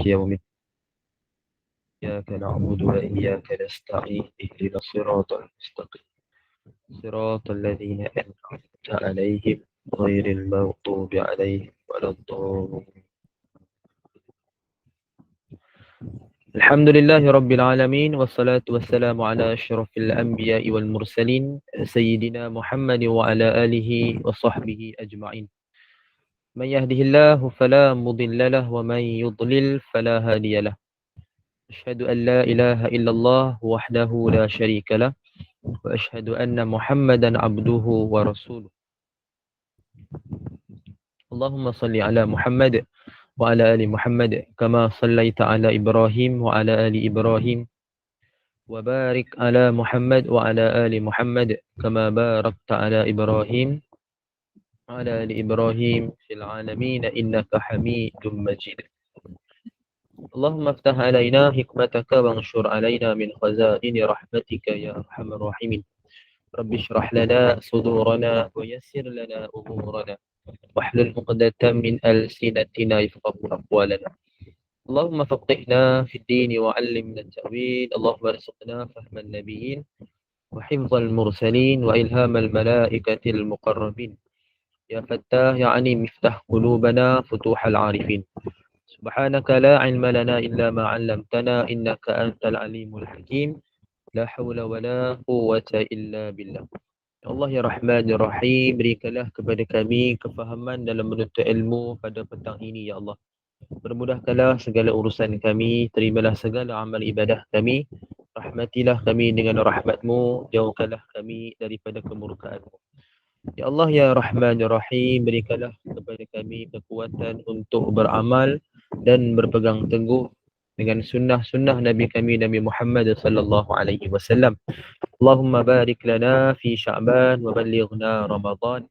يوم الدين. إياك نعبد وإياك نستعين اهدنا الصراط المستقيم صراط الذين أنعمت عليهم غير المغضوب عليهم ولا الضالين. الحمد لله رب العالمين والصلاة والسلام على أشرف الأنبياء والمرسلين سيدنا محمد وعلى آله وصحبه أجمعين. من يهده الله فلا مضل له ومن يضلل فلا هادي له. أشهد أن لا إله إلا الله وحده لا شريك له وأشهد أن محمدا عبده ورسوله. اللهم صل على محمد وعلى آل محمد كما صليت على إبراهيم وعلى آل إبراهيم وبارك على محمد وعلى آل محمد كما باركت على إبراهيم وعلى آل إبراهيم في العالمين إنك حميد مجيد. اللهم افتح علينا حكمتك وانشر علينا من خزائن رحمتك يا أرحم الراحمين. رب اشرح لنا صدورنا ويسر لنا أمورنا واحلل عقدة من ألسنتنا يفقهوا أقوالنا. اللهم فقهنا في الدين وعلمنا التأويل. اللهم ارزقنا فهم النبيين وحفظ المرسلين وإلهام الملائكة المقربين. يا فتاح يا عليم افتح قلوبنا فتوح العارفين. سبحانك لا علم لنا إلا ما علمتنا إنك أنت العليم الحكيم. لا حول ولا قوة إلا بالله. Allah ya Rahman ya Rahim, berikanlah kepada kami kefahaman dalam menuntut ilmu pada petang ini ya Allah. Permudahkanlah segala urusan kami, terimalah segala amal ibadah kami, rahmatilah kami dengan rahmatmu, jauhkanlah kami daripada kemurkaanmu. Ya Allah ya Rahman ya Rahim, berikanlah kepada kami kekuatan untuk beramal dan berpegang teguh dengan sunnah-sunnah Nabi kami Nabi Muhammad sallallahu alaihi wasallam. اللهم بارك لنا في شعبان وبلغنا رمضان.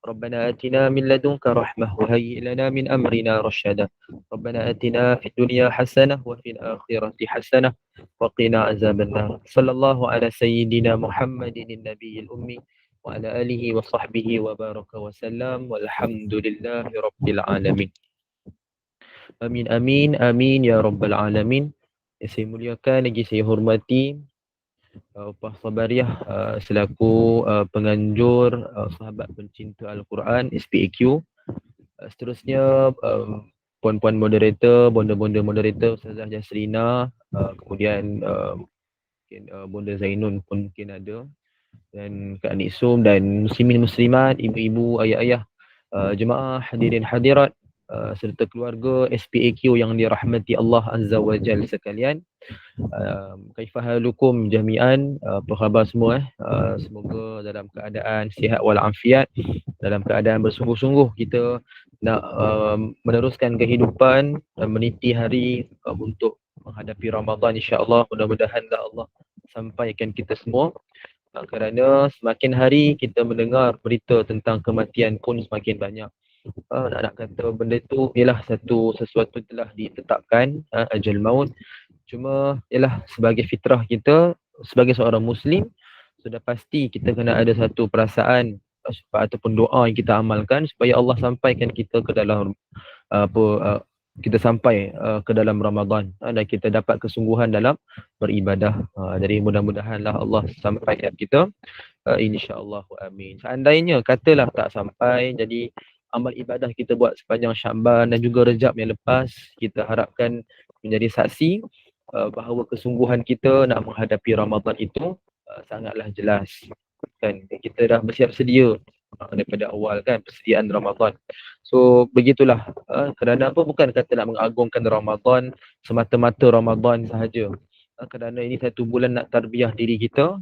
ربنا آتنا من لدنك رحمة وهيئ لنا من أمرنا رشدا. ربنا آتنا في الدنيا حسنة وفي الآخرة حسنة وقنا عذاب النار. صلى الله على سيدنا محمد النبي الأمي وعلى آله وصحبه وبارك وسلم والحمد لله رب العالمين. Amin amin amin ya rabbal alamin. Yang saya muliakan lagi saya hormati Upah Sabariah selaku penganjur sahabat pencinta Al-Quran SPAQ. Seterusnya puan-puan moderator, bonda-bonda moderator Ustazah Jasrina, kemudian mungkin bonda Zainun pun mungkin ada, dan Kak Niksum dan muslimin muslimat, ibu-ibu, ayah-ayah, jemaah hadirin hadirat serta keluarga SPAQ yang dirahmati Allah Azza wa Jalla sekalian. Kaifahalukum jami'an, apa khabar semua semoga dalam keadaan sihat walafiat, dalam keadaan bersungguh-sungguh kita nak meneruskan kehidupan, meniti hari untuk menghadapi Ramadan insya-Allah. Mudah-mudahan Allah sampaikan kita semua, kerana semakin hari kita mendengar berita tentang kematian pun semakin banyak. Nak kata benda tu ialah sesuatu telah ditetapkan, ajal maut. Cuma ialah sebagai fitrah kita sebagai seorang Muslim, sudah pasti kita kena ada satu perasaan ataupun doa yang kita amalkan supaya Allah sampaikan kita ke dalam kita sampai ke dalam Ramadan dan kita dapat kesungguhan dalam beribadah. Jadi mudah-mudahanlah Allah sampaikan kita, insya-Allah, amin. Seandainya katalah tak sampai, jadi amal ibadah kita buat sepanjang Syaban dan juga Rejab yang lepas, kita harapkan menjadi saksi bahawa kesungguhan kita nak menghadapi Ramadan itu sangatlah jelas kan. Kita dah bersiap sedia daripada awal kan, persediaan Ramadan. So begitulah, kerana apa, bukan kata nak mengagungkan Ramadan semata-mata Ramadan sahaja, kerana ini satu bulan nak tarbiyah diri kita,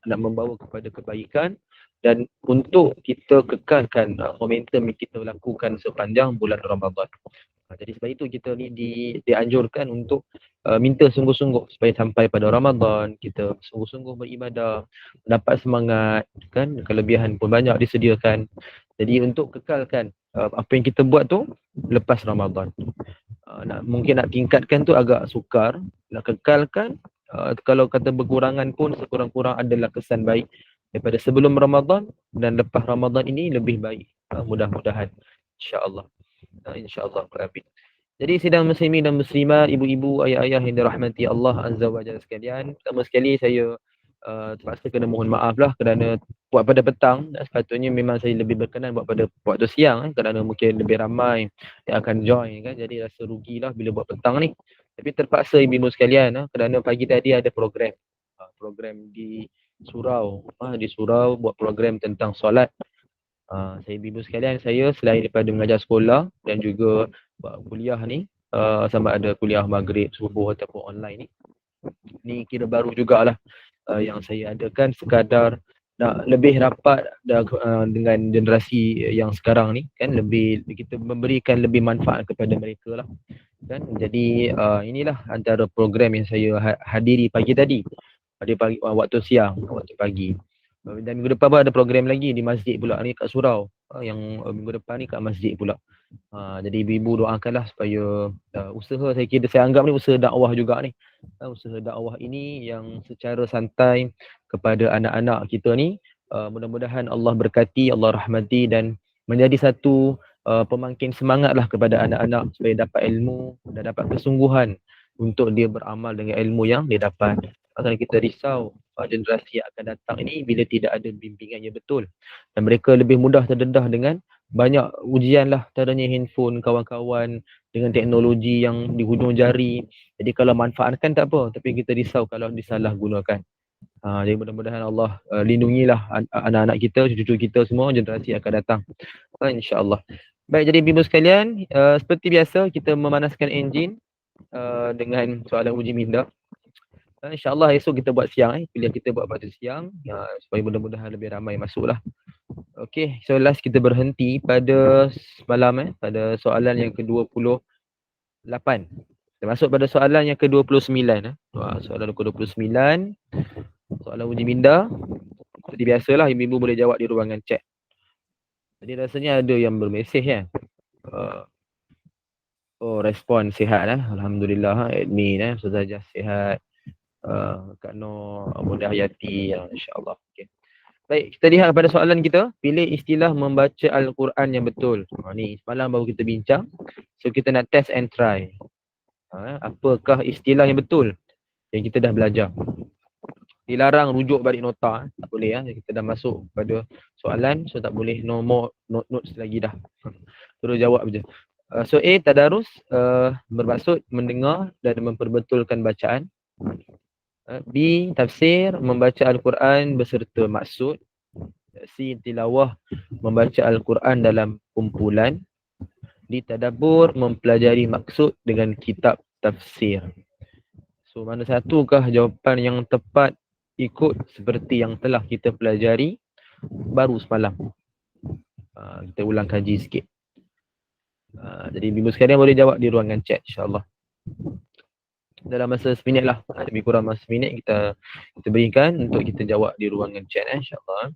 nak membawa kepada kebaikan dan untuk kita kekalkan momentum yang kita lakukan sepanjang bulan Ramadan. Jadi sebab itu kita ni dianjurkan untuk minta sungguh-sungguh supaya sampai pada Ramadan kita sungguh-sungguh beribadah, dapat semangat kan, kelebihan pun banyak disediakan. Jadi untuk kekalkan apa yang kita buat tu lepas Ramadan, mungkin nak tingkatkan tu agak sukar, nak kekalkan kalau kata berkurangan pun sekurang-kurang adalah kesan baik daripada sebelum Ramadan, dan lepas Ramadan ini lebih baik, mudah-mudahan insya-Allah. InsyaAllah, amin. Jadi sidang muslimin dan muslimat, ibu-ibu, ayah-ayah yang dirahmati Allah Azza wa Jalla sekalian. Pertama sekali saya terpaksa kena mohon maaf lah kerana buat pada petang, sepatutnya memang saya lebih berkenan buat pada waktu siang kerana mungkin lebih ramai yang akan join kan. Jadi rasa rugilah bila buat petang ni. Tapi terpaksa ibu-ibu sekalian kerana pagi tadi ada program. Program di surau, di surau buat program tentang solat. Saya ibu sekalian, saya selain daripada mengajar sekolah dan juga buat kuliah ni, sama ada kuliah maghrib, subuh ataupun online ni kira baru jugalah yang saya adakan sekadar nak lebih rapat dengan generasi yang sekarang ni kan, lebih kita memberikan lebih manfaat kepada mereka lah kan. Jadi inilah antara program yang saya hadiri pagi tadi, pada pagi waktu siang, waktu pagi. Dan minggu depan pun ada program lagi di masjid pula ni kat surau. Yang minggu depan ni kat masjid pula. Jadi ibu-ibu doakanlah supaya usaha, saya kira saya anggap ni usaha dakwah juga ni. Usaha dakwah ini yang secara santai kepada anak-anak kita ni, mudah-mudahan Allah berkati, Allah rahmati dan menjadi satu pemangkin semangatlah kepada anak-anak supaya dapat ilmu dan dapat kesungguhan untuk dia beramal dengan ilmu yang dia dapat. Akan kita risau generasi yang akan datang ini bila tidak ada bimbingan yang betul dan mereka lebih mudah terdedah dengan banyak ujian lah, antaranya handphone, kawan-kawan dengan teknologi yang di hujung jari. Jadi kalau manfaatkan tak apa, tapi kita risau kalau disalahgunakan. Jadi mudah-mudahan Allah lindungilah anak-anak kita, cucu-cucu kita semua, generasi yang akan datang, insya-Allah. Baik, jadi ibu sekalian, seperti biasa kita memanaskan enjin dengan soalan uji minda. InsyaAllah esok kita buat siang, pilihan kita buat pada siang supaya mudah-mudahan lebih ramai masuklah. Okay, so last kita berhenti pada semalam pada soalan yang ke-28. Kita masuk pada soalan yang ke-29. Soalan ke-29, soalan uji minda. Seperti biasalah, ibu-ibu boleh jawab di ruangan chat. Jadi rasanya ada yang bermesej kan. Respon sihat Alhamdulillah, admin Ustazah Jas sihat. Kak Nur, Bunda Hayati, insyaAllah. Okay. Baik, kita lihat pada soalan kita. Pilih istilah membaca Al-Quran yang betul. Ni semalam baru kita bincang. So kita nak test and try. Apakah istilah yang betul yang kita dah belajar. Dilarang rujuk balik nota. Tak boleh kita dah masuk pada soalan. So tak boleh no more notes lagi dah. Terus jawab je. So A, tadarus, bermaksud mendengar dan memperbetulkan bacaan. B, tafsir, membaca Al-Quran beserta maksud. C, tilawah, membaca Al-Quran dalam kumpulan. D, tadabbur, mempelajari maksud dengan kitab tafsir. So mana satukah jawapan yang tepat ikut seperti yang telah kita pelajari baru semalam. Kita ulang kaji sikit. Jadi ibu sekalian boleh jawab di ruangan chat, insyaAllah. Dalam masa seminit lah, lebih kurang masa seminit kita berikan untuk kita jawab di ruangan chat, insyaAllah.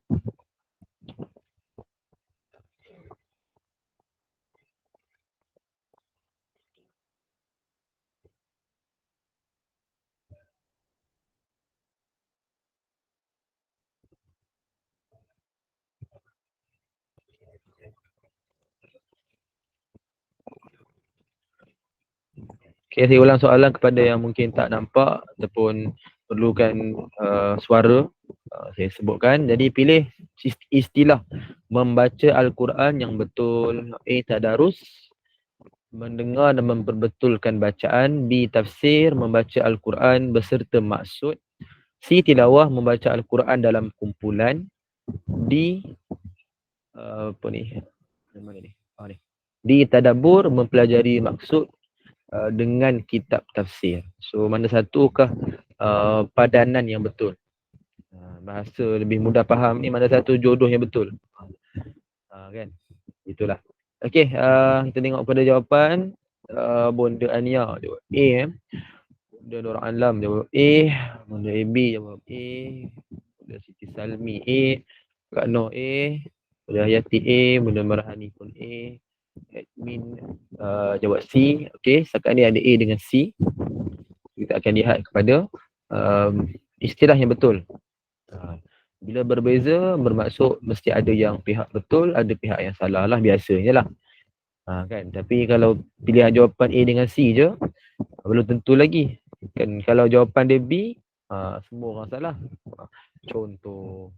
Okay, saya ulang soalan kepada yang mungkin tak nampak ataupun perlukan suara. Saya sebutkan, jadi pilih istilah membaca Al-Quran yang betul. A, tadarus, mendengar dan memperbetulkan bacaan. B, tafsir, membaca Al-Quran beserta maksud. C, tilawah, membaca Al-Quran dalam kumpulan. D, apa ni? Mana ni? Ni. D, tadabbur, mempelajari maksud dengan kitab tafsir. So mana satukah padanan yang betul? Bahasa lebih mudah faham ni, mana satu jodoh yang betul? Kan? Itulah. Okey, kita tengok pada jawapan. Bunda Ania jawab A. Bunda Nur Alam jawab A. Bunda AB jawab A. Bunda Siti Salmi A. Kak Nur A. Bunda Hayati A. Bunda Marhani pun A. Admin jawab C. Okey, setakat ni ada A dengan C. Kita akan lihat kepada istilah yang betul. Bila berbeza, bermaksud mesti ada yang pihak betul, ada pihak yang salah lah, biasanya lah. Kan? Tapi kalau pilihan jawapan A dengan C je, belum tentu lagi. Kan kalau jawapan dia B, semua orang salah. Contoh.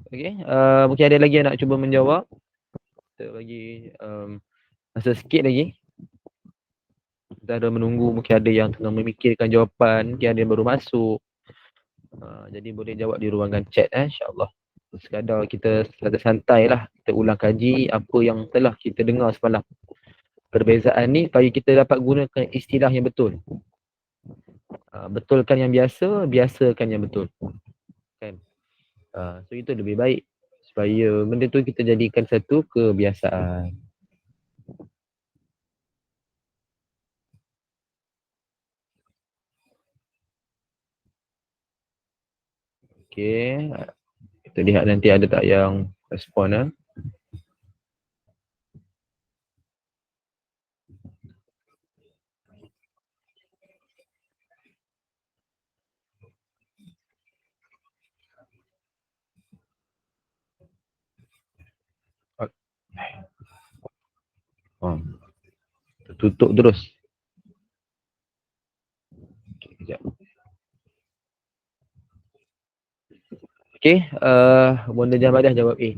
Okey, mungkin ada lagi yang nak cuba menjawab. Kita bagi masa sikit lagi. Kita ada menunggu, mungkin ada yang tengah memikirkan jawapan, mungkin ada yang baru masuk. Jadi boleh jawab di ruangan chat insya-Allah. Sekadar kita santai lah, kita ulang kaji apa yang telah kita dengar semalam. Perbezaan ni supaya kita dapat gunakan istilah yang betul. Betulkan yang biasa, biasakan yang betul. Kan? So itu lebih baik supaya benda tu kita jadikan satu kebiasaan. Okey, kita lihat nanti ada tak yang respon Tutup terus. Okay, kejap. Okey, Bonda Jamadah jawab A.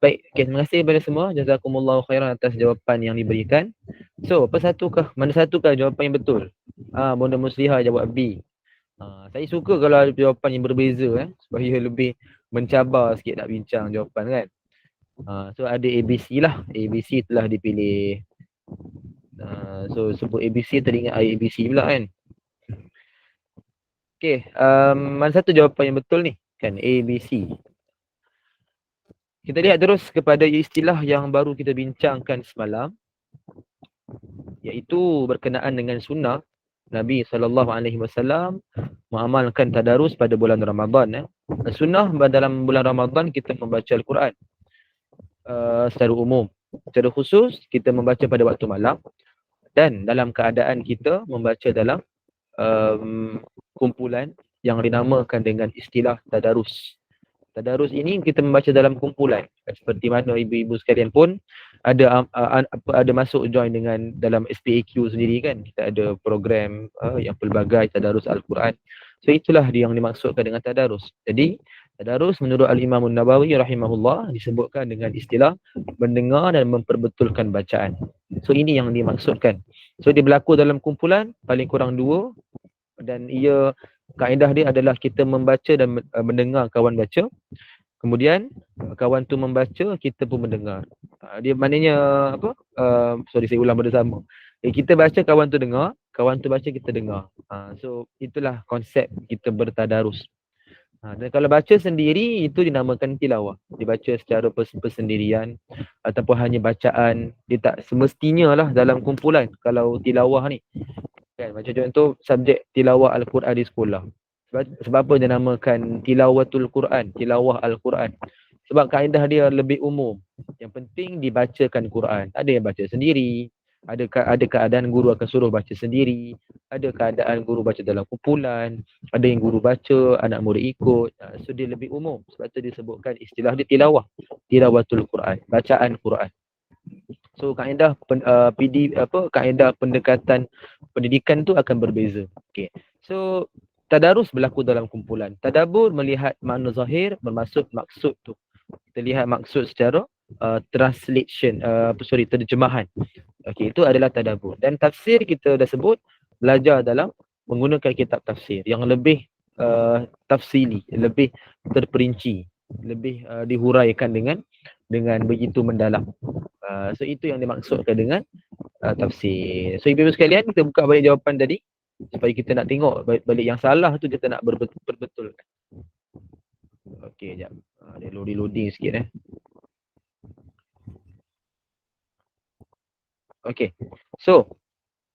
Baik, okay, terima kasih kepada semua. Jazakumullahu khairan atas jawapan yang diberikan. So, apa satukah? Mana satukah jawapan yang betul? Bonda Muslihah jawab B. Saya suka kalau ada jawapan yang berbeza supaya lebih mencabar sikit nak bincang jawapan kan. So ada ABC lah. ABC telah dipilih. So sebut ABC teringat ABC pula kan. Okay, mana satu jawapan yang betul ni? Kan ABC. Kita lihat terus kepada istilah yang baru kita bincangkan semalam, iaitu berkenaan dengan sunnah Nabi SAW mengamalkan tadarus pada bulan Ramadan. Sunnah dalam bulan Ramadan kita membaca Al-Quran secara umum. Secara khusus kita membaca pada waktu malam dan dalam keadaan kita membaca dalam kumpulan yang dinamakan dengan istilah tadarus. Tadarus ini kita membaca dalam kumpulan. Seperti mana ibu-ibu sekalian pun ada masuk join dengan dalam SPAQ sendiri kan. Kita ada program yang pelbagai tadarus Al-Quran. So itulah yang dimaksudkan dengan tadarus. Jadi tadarus menurut Al-Imam Nawawi rahimahullah disebutkan dengan istilah mendengar dan memperbetulkan bacaan. So ini yang dimaksudkan. So dia berlaku dalam kumpulan paling kurang 2 dan ia kaedah dia adalah kita membaca dan mendengar kawan baca. Kemudian kawan tu membaca, kita pun mendengar. Dia maknanya apa? Saya ulang bersama. Kita baca, kawan tu dengar, kawan tu baca, kita dengar. So itulah konsep kita bertadarus. Dan kalau baca sendiri itu dinamakan tilawah. Dibaca secara persendirian ataupun hanya bacaan. Dia tak semestinya lah dalam kumpulan kalau tilawah ni. Kan, macam contoh subjek tilawah Al-Quran di sekolah. Sebab apa dia namakan tilawatul Quran, tilawah Al-Quran? Sebab kaedah dia lebih umum. Yang penting dibacakan Quran. Ada yang baca sendiri, ada keadaan guru akan suruh baca sendiri, ada keadaan guru baca dalam kumpulan, ada yang guru baca, anak murid ikut. So dia lebih umum. Sebab tu disebutkan istilah dia tilawah, tilawatul Quran, bacaan Quran. So kaedah kaedah pendekatan pendidikan tu akan berbeza. Okey. So tadarus berlaku dalam kumpulan. Tadabbur melihat makna zahir bermaksud maksud tu. Kita lihat maksud secara translation terjemahan. Okey, itu adalah tadabbur. Dan tafsir kita dah sebut belajar dalam menggunakan kitab tafsir yang lebih tafsili, lebih terperinci, lebih dihuraikan dengan begitu mendalam. So itu yang dimaksudkan dengan tafsir. So ibu-ibu sekalian, kita buka balik jawapan tadi supaya kita nak tengok balik yang salah tu kita nak berbetulkan. Okey, jap. Dia loading sikit Okey. So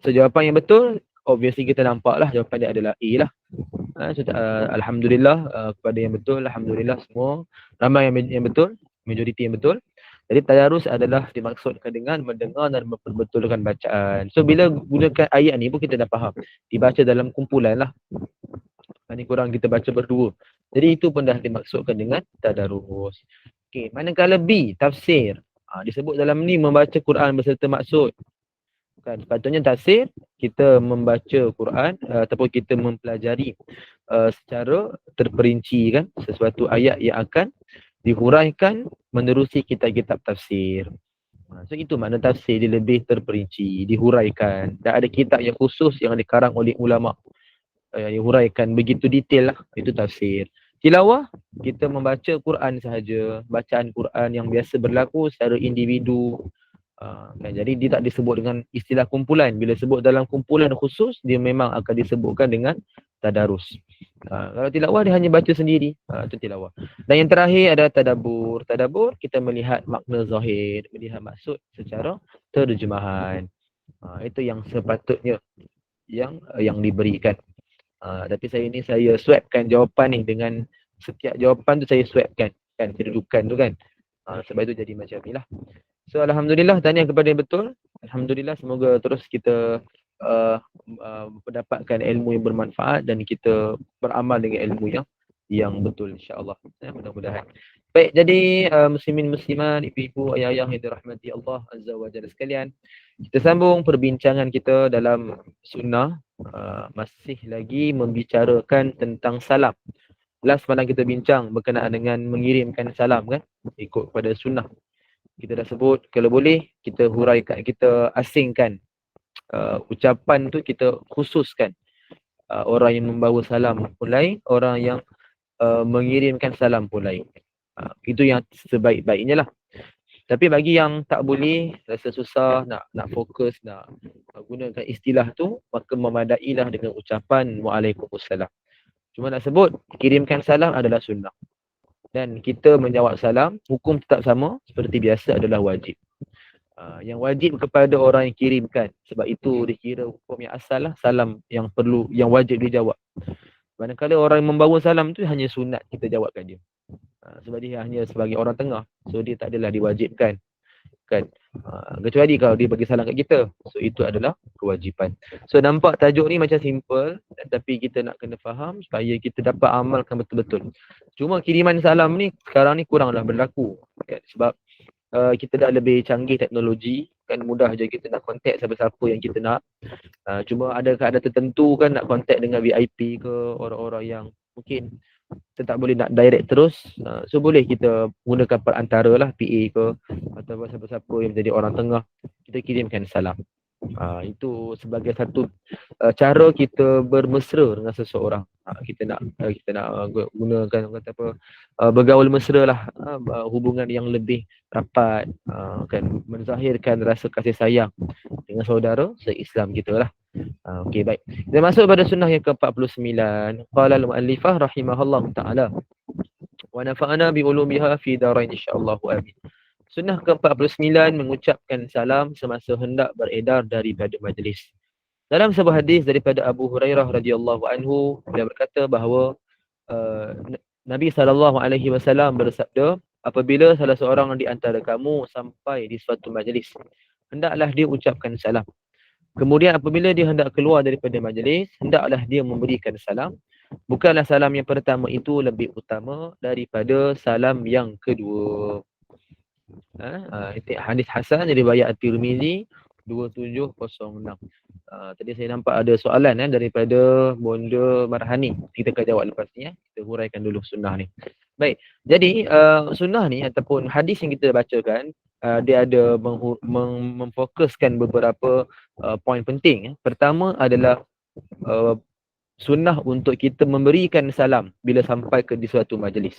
jawapan yang betul obviously kita nampak lah jawapan dia adalah A lah. Alhamdulillah kepada yang betul, alhamdulillah semua ramai yang betul, majoriti yang betul. Jadi tadarus adalah dimaksudkan dengan mendengar dan memperbetulkan bacaan. So bila gunakan ayat ni pun kita dah faham. Dibaca dalam kumpulan lah. Ini kurang kita baca berdua. Jadi itu pun dah dimaksudkan dengan tadarus. Okey, manakala B, tafsir. Disebut dalam ni membaca Quran beserta maksud. Kan, sepatutnya tafsir kita membaca Quran ataupun kita mempelajari secara terperinci kan sesuatu ayat yang akan dihuraikan menerusi kitab-kitab tafsir. So itu makna tafsir, dia lebih terperinci, dihuraikan. Dan ada kitab yang khusus yang dikarang oleh ulama yang dihuraikan begitu detail lah. Itu tafsir. Tilawah, kita membaca Quran sahaja, bacaan Quran yang biasa berlaku secara individu. Kan, jadi dia tak disebut dengan istilah kumpulan. Bila sebut dalam kumpulan khusus, dia memang akan disebutkan dengan tadarus. Kalau tilawah dia hanya baca sendiri. Itu tilawah. Dan yang terakhir ada tadabbur. Tadabbur kita melihat makna zahir, melihat maksud secara terjemahan. Itu yang sepatutnya yang diberikan. Tapi saya swapkan jawapan ni dengan setiap jawapan tu saya swapkan kan kedudukan tu kan. Sebab itu jadi macam ni lah. So alhamdulillah, tahniah kepada yang betul. Alhamdulillah, semoga terus kita mendapatkan ilmu yang bermanfaat dan kita beramal dengan ilmu yang betul insya-Allah. Mudah-mudahan. Baik, jadi muslimin muslimat, ibu-ibu, ayah-ayah yang dirahmati Allah Azza wa Jalla sekalian. Kita sambung perbincangan kita dalam sunnah, masih lagi membicarakan tentang salam. Last malam kita bincang berkenaan dengan mengirimkan salam kan, ikut pada sunnah. Kita dah sebut kalau boleh kita huraikan, kita asingkan ucapan tu, kita khususkan orang yang membawa salam pun lain, orang yang mengirimkan salam pun lain. Itu yang sebaik-baiknya lah. Tapi bagi yang tak boleh, rasa susah nak fokus, nak gunakan istilah tu, maka memadailah dengan ucapan Waalaikumsalam. Cuma nak sebut kirimkan salam adalah sunnah. Dan kita menjawab salam, hukum tetap sama seperti biasa, adalah wajib. Yang wajib kepada orang yang kirimkan. Sebab itu dikira hukum yang asal lah, salam yang perlu, yang wajib dijawab. Manakala orang yang membawa salam tu hanya sunat kita jawabkan dia. Sebab dia hanya sebagai orang tengah. So dia tak adalah diwajibkan. Kan? Kecuali kalau dia bagi salam kat kita. So itu adalah kewajipan. So nampak tajuk ni macam simple, tapi kita nak kena faham supaya kita dapat amalkan betul-betul. Cuma kiriman salam ni sekarang ni kuranglah berlaku. Kan? Sebab kita dah lebih canggih teknologi. Kan mudah je kita nak contact siapa-siapa yang kita nak. Cuma ada keadaan tertentu kan nak contact dengan VIP ke, orang-orang yang mungkin kita tak boleh nak direct terus. So boleh kita gunakan perantara lah, PA ke atau siapa-siapa yang menjadi orang tengah, kita kirimkan salam. Itu sebagai satu cara kita bermesra dengan seseorang. Kita nak gunakan kata apa, bergaul mesra lah, hubungan yang lebih rapat, kan, menzahirkan rasa kasih sayang dengan saudara se-Islam kita lah. Okey, baik. Kita masuk pada sunnah yang ke-49. Qala al-muallifah rahimahullah ta'ala wa nafa'ana bi ulumiha fi darain insyaallah amin. Sunnah ke-49 mengucapkan salam semasa hendak beredar daripada majlis. Dalam sebuah hadis daripada Abu Hurairah radhiyallahu anhu, beliau berkata bahawa Nabi SAW bersabda, apabila salah seorang di antara kamu sampai di suatu majlis, hendaklah dia ucapkan salam. Kemudian apabila dia hendak keluar daripada majlis, hendaklah dia memberikan salam. Bukanlah salam yang pertama itu lebih utama daripada salam yang kedua. Hadis hasan riwayat At-Tirmizi 2706. Tadi saya nampak ada soalan daripada Bonda Marhani. Kita akan jawab lepas ni. Kita huraikan dulu sunnah ni. Baik. Jadi sunnah ni ataupun hadis yang kita bacakan, dia ada memfokuskan beberapa poin penting. Pertama adalah sunnah untuk kita memberikan salam bila sampai ke di suatu majlis.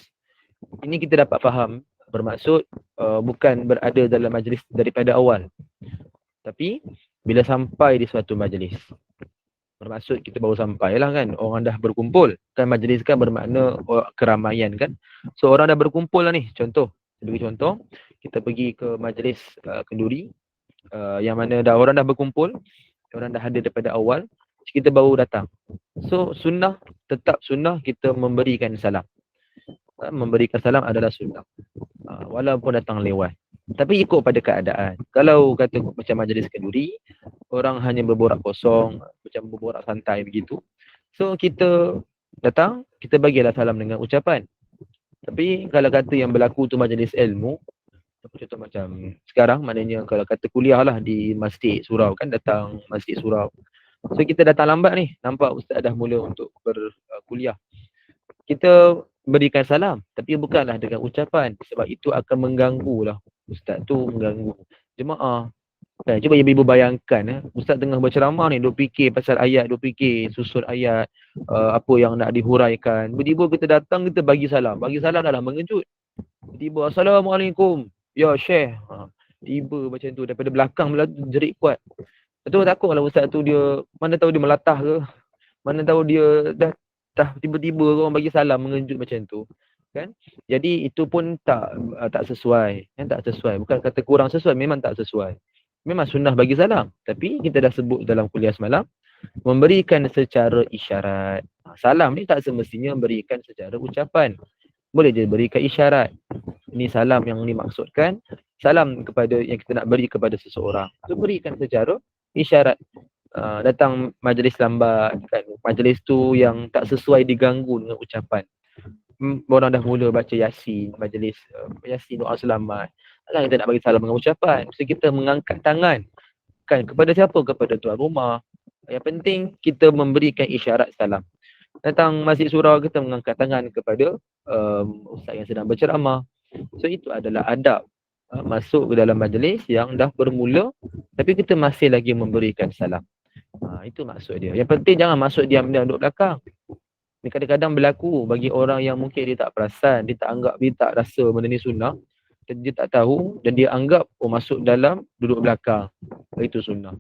Ini kita dapat faham, bermaksud bukan berada dalam majlis daripada awal, tapi bila sampai di suatu majlis. Bermaksud kita baru sampai lah kan, orang dah berkumpul. Kan majlis kan bermakna keramaian kan. So orang dah berkumpul lah ni. Contoh, sebagai contoh, kita pergi ke majlis kenduri, yang mana orang dah berkumpul, orang dah hadir daripada awal, kita baru datang. So sunnah, tetap sunnah kita memberikan salam. Memberikan salam adalah sunnah, walaupun datang lewat. Tapi ikut pada keadaan. Kalau kata macam majlis kenduri, orang hanya berborak kosong, macam berborak santai begitu, so kita datang, kita bagilah salam dengan ucapan. Tapi kalau kata yang berlaku tu majlis ilmu, Contoh macam sekarang, maknanya kalau kata kuliah lah di Masjid Surau kan, datang Masjid Surau. So kita datang lambat ni, nampak ustaz dah mula untuk berkuliah. Kita berikan salam, tapi bukanlah dengan ucapan, sebab itu akan mengganggu lah. Ustaz tu mengganggu jemaah. Cuba ibu bayangkan, ustaz tengah berceramah ni, duk fikir pasal ayat, duk fikir susun ayat, apa yang nak dihuraikan. Tiba-tiba kita datang, kita bagi salam. Bagi salam dah mengejut. Tiba, Assalamualaikum. Ya Syekh. Tiba macam tu, daripada belakang jerit kuat. Betul takut kalau ustaz tu dia, mana tahu dia melatah ke, mana tahu dia dah tiba-tiba orang bagi salam mengejut macam tu. Kan? Jadi itu pun tak sesuai. Kan? Tak sesuai. Bukan kata kurang sesuai, memang tak sesuai. Memang sunnah bagi salam. Tapi kita dah sebut dalam kuliah semalam, memberikan secara isyarat. Salam ni tak semestinya berikan secara ucapan. Boleh je berikan isyarat. Ini salam yang dimaksudkan. Salam kepada yang kita nak beri kepada seseorang. So, berikan secara isyarat. Datang majlis lambat, kan? Majlis tu yang tak sesuai diganggu dengan ucapan. Orang dah mula baca Yasin, majlis Yasin doa selamat. Takkan kita nak bagi salam dengan ucapan. Mesti kita mengangkat tangan. Kan? Kepada siapa? Kepada tuan rumah. Yang penting kita memberikan isyarat salam. Datang Masjid Surau, kita mengangkat tangan kepada ustaz yang sedang berceramah. So itu adalah adab masuk ke dalam majlis yang dah bermula, tapi kita masih lagi memberikan salam. Itu maksud dia. Yang penting jangan masuk diam-diam duduk belakang. Ni kadang-kadang berlaku bagi orang yang mungkin dia tak perasan, dia tak anggap, dia tak rasa benda ni sunnah, dia tak tahu dan dia anggap masuk dalam duduk belakang. Itu sunnah.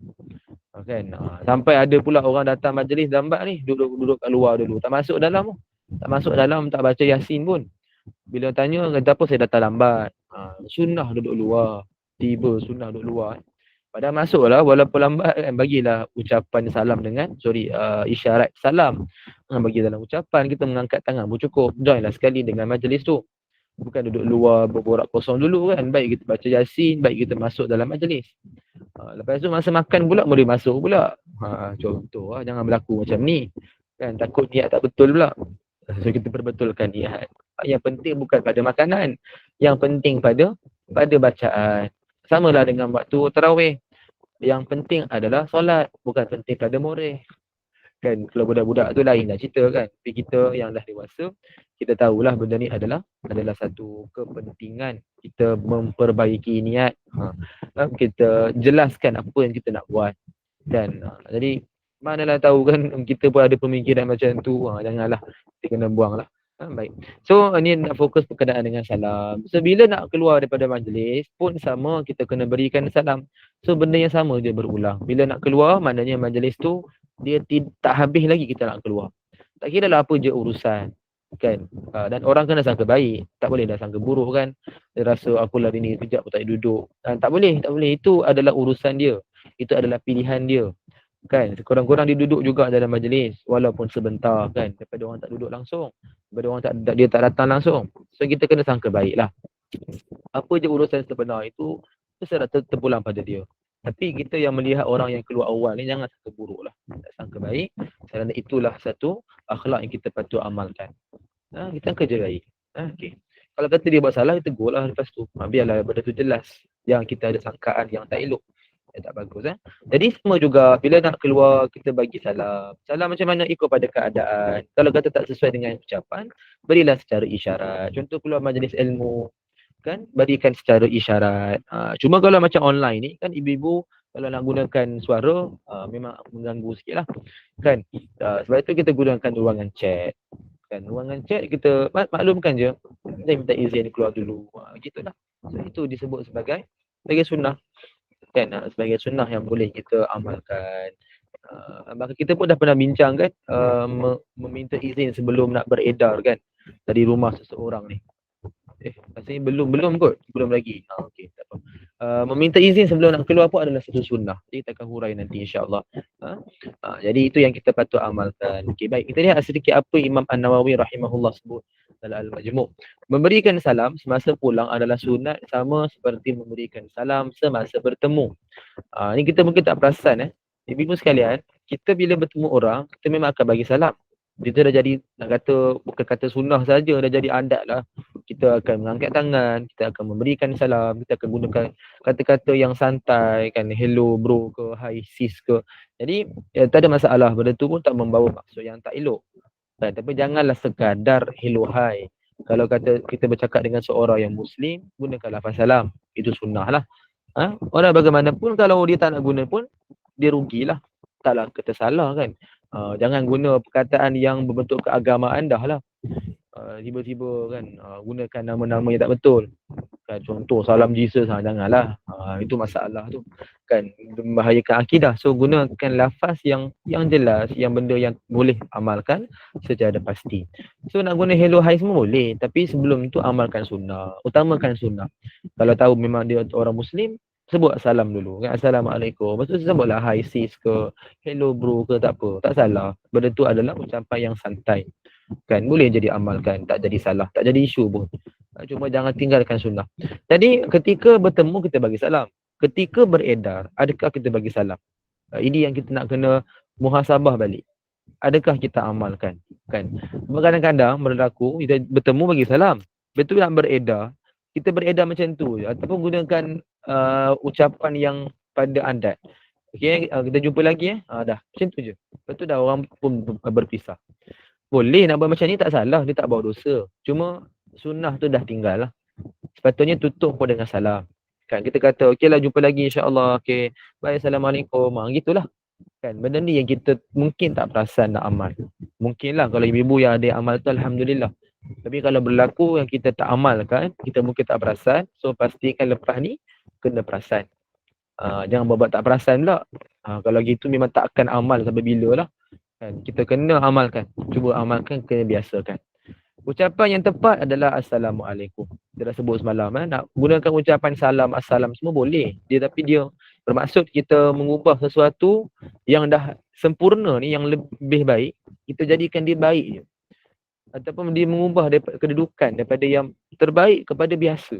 Kan? Sampai ada pula orang datang majlis lambat ni, duduk kat luar dulu. Tak masuk dalam. Tak masuk dalam, tak baca Yasin pun. Bila tanya, kata apa, saya datang lambat. Sunnah duduk luar. Tiba sunnah duduk luar. Padahal masuklah walaupun lambat kan, bagilah ucapan salam dengan isyarat salam. Bagi dalam ucapan, kita mengangkat tangan pun cukup. Joinlah sekali dengan majlis tu. Bukan duduk luar berborak kosong dulu kan. Baik kita baca Yasin, baik kita masuk dalam majlis. Lepas tu masa makan pula boleh masuk pula. Contoh jangan berlaku macam ni. Kan takut niat tak betul pula. So kita perbetulkan niat. Yang penting bukan pada makanan. Yang penting pada bacaan. Samalah dengan waktu tarawih. Yang penting adalah solat, bukan penting pada moreh. Kan kalau budak-budak tu lain dah cerita kan. Tapi kita yang dah dewasa, kita tahulah benda ni adalah satu kepentingan. Kita memperbaiki niat. Kita jelaskan apa yang kita nak buat. Dan jadi manalah tahu kan kita pun ada pemikiran macam tu. Janganlah, kita kena buang lah. Baik. So ni nak fokus berkenaan dengan salam. So bila nak keluar daripada majlis pun sama, kita kena berikan salam. So benda yang sama je berulang. Bila nak keluar, maknanya majlis tu dia tak habis lagi kita nak keluar. Tak kira lah apa je urusan. Kan? Dan orang kena sangka baik. Tak boleh dah sangka buruk kan. Dia rasa aku lah ni kejap pun tak duduk. Tak boleh. Itu adalah urusan dia. Itu adalah pilihan dia. Kan, kurang-kurang dia duduk juga dalam majlis walaupun sebentar kan, daripada orang tak duduk langsung, daripada orang dia tak datang langsung. So kita kena sangka baiklah. Apa je urusan sebenar itu terserah terpulang pada dia. Tapi kita yang melihat orang yang keluar awal ni jangan sangka buruk lah. Tak sangka baik, kerana itulah satu akhlak yang kita patut amalkan. Kita kerja baik. Okay. Kalau kata dia buat salah, kita tegur lah lepas tu. Biarlah benda tu jelas. Yang kita ada sangkaan yang tak elok. Tak bagus. Jadi semua juga bila nak keluar kita bagi salam. Salam macam mana ikut pada keadaan. Kalau kata tak sesuai dengan ucapan, berilah secara isyarat. Contoh keluar majlis ilmu kan, berikan secara isyarat. Cuma kalau macam online ni kan, ibu-ibu kalau nak gunakan suara memang mengganggu sikitlah. Kan? Sebab itu kita gunakan ruangan chat. Kan, ruangan chat kita maklumkan je. Kita minta izin keluar dulu. Gitulah. So itu disebut sebagai sunnah. Kan, sebagai sunnah yang boleh kita amalkan. Maka kita pun dah pernah bincang kan, meminta izin sebelum nak beredar kan dari rumah seseorang ni. Rasanya belum kot, belum lagi. Okey, tak apa. Meminta izin sebelum nak keluar pun adalah satu sunnah. Jadi kita akan hurai nanti insya-Allah. Jadi itu yang kita patut amalkan. Okey, baik. Kita lihat sedikit apa Imam An-Nawawi rahimahullah sebut dalam Al-Majmu'. Memberikan salam semasa pulang adalah sunat sama seperti memberikan salam semasa bertemu. Ini kita mungkin tak perasan ibu-ibu sekalian, kita bila bertemu orang, kita memang akan bagi salam. Kita dah jadi, nak kata bukan kata sunnah saja, dah jadi adat lah. kita akan mengangkat tangan, kita akan memberikan salam, kita akan gunakan kata-kata yang santai kan, hello bro ke, hi sis ke. Jadi tak ada masalah, benda tu pun tak membawa maksud yang tak elok kan. Tapi janganlah sekadar hello hi. Kalau kata kita bercakap dengan seorang yang muslim, gunakan lafaz salam. Itu sunnah lah. Orang bagaimanapun kalau dia tak nak guna pun, dia rugilah. Taklah kata salah kan. Jangan guna perkataan yang berbentuk keagamaan dah lah. Tiba-tiba kan gunakan nama-nama yang tak betul kan, contoh salam Jesus, janganlah. Itu masalah tu kan, membahayakan akidah. So gunakan lafaz yang jelas, yang benda yang boleh amalkan secara pasti. So nak guna hello hi semua boleh, tapi sebelum tu amalkan sunnah, utamakan sunnah. Kalau tahu memang dia orang muslim, sebut salam dulu kan, assalamualaikum, lepas tu sebutlah hi sis ke, hello bro ke, tak apa, tak salah. Benda tu adalah ucapan yang santai kan, boleh jadi amalkan, tak jadi salah, tak jadi isu pun. Cuma jangan tinggalkan sunnah. Jadi ketika bertemu kita bagi salam, ketika beredar adakah kita bagi salam? Ini yang kita nak kena muhasabah balik. Adakah kita amalkan kan? Kadang-kadang berlaku kita bertemu bagi salam, betul nak beredar, kita beredar macam tu je, ataupun gunakan ucapan yang pada adat. Okey, kita jumpa lagi dah macam tu je. Lepas tu dah orang pun berpisah. Boleh nak buat macam ni, tak salah, dia tak bawa dosa. Cuma sunnah tu dah tinggal lah. Sepatutnya tutup pun dengan salam. Kan kita kata, okey lah jumpa lagi insya-Allah. Okey, bye, assalamualaikum. Gitulah. Kan benda ni yang kita mungkin tak perasan nak amal. Mungkinlah kalau ibu-ibu yang ada yang amal tu alhamdulillah. Tapi kalau berlaku yang kita tak amalkan, kita mungkin tak perasan. So pastikan lepas ni kena perasan. Jangan buat tak perasan pula. Kalau gitu memang tak akan amal sampai bila lah. Kan kita kena amalkan, cuba amalkan, kena biasakan. Ucapan yang tepat adalah assalamualaikum. Kita dah sebut semalam, nak gunakan ucapan salam, assalam semua boleh. Tapi dia bermaksud kita mengubah sesuatu yang dah sempurna ni, yang lebih baik, kita jadikan dia baik je. Ataupun dia mengubah kedudukan daripada yang terbaik kepada biasa.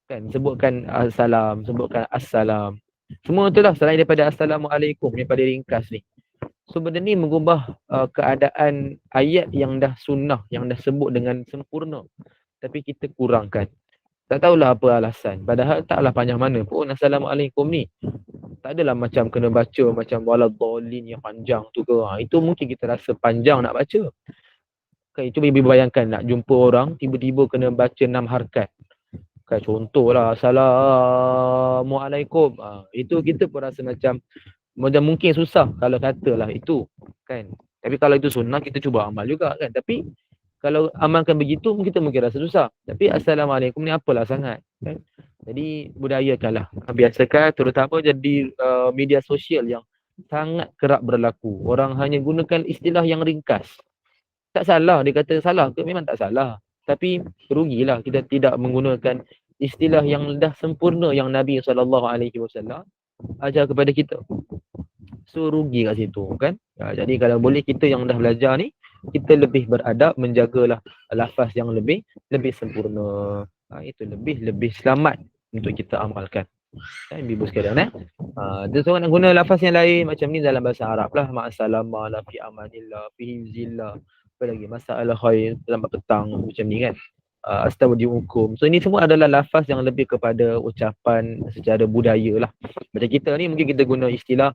Kan sebutkan assalam, sebutkan assalam. Semua itulah selain daripada assalamualaikum yang pada ringkas ni. So benda ni mengubah keadaan ayat yang dah sunnah, yang dah sebut dengan sempurna, tapi kita kurangkan. Tak tahulah apa alasan. Padahal taklah panjang mana pun assalamualaikum ni. Tak adalah macam kena baca macam waladhdallin yang panjang tu ke. Itu mungkin kita rasa panjang nak baca. Okay, cuba ibu bayangkan nak jumpa orang tiba-tiba kena baca 6 harkat. Kan contohlah assalamualaikum. Itu kita pun rasa macam mungkin susah kalau katalah itu kan. Tapi kalau itu sunnah, kita cuba amal juga kan. Tapi kalau amalkan begitu kita mungkin rasa susah. Tapi assalamualaikum ni apalah sangat kan. Jadi budayakanlah, biasakan, terutama jadi media sosial yang sangat kerap berlaku. Orang hanya gunakan istilah yang ringkas. Tak salah, dia kata salah ke? Memang tak salah. Tapi rugilah kita tidak menggunakan istilah yang dah sempurna yang Nabi SAW ajar kepada kita. So rugi kat situ kan. Jadi kalau boleh kita yang dah belajar ni, kita lebih beradab, menjagalah lafaz yang lebih sempurna. Itu lebih selamat untuk kita amalkan. Kan ibu sekalian dia seorang nak guna lafaz yang lain macam ni dalam bahasa Arab lah, ma'asalama la fi amanillah fi hizillah, apa lagi, masalah khair dalam petang macam ni kan. Astagfirullahaladzim. So ini semua adalah lafaz yang lebih kepada ucapan secara budaya lah. Macam kita ni mungkin kita guna istilah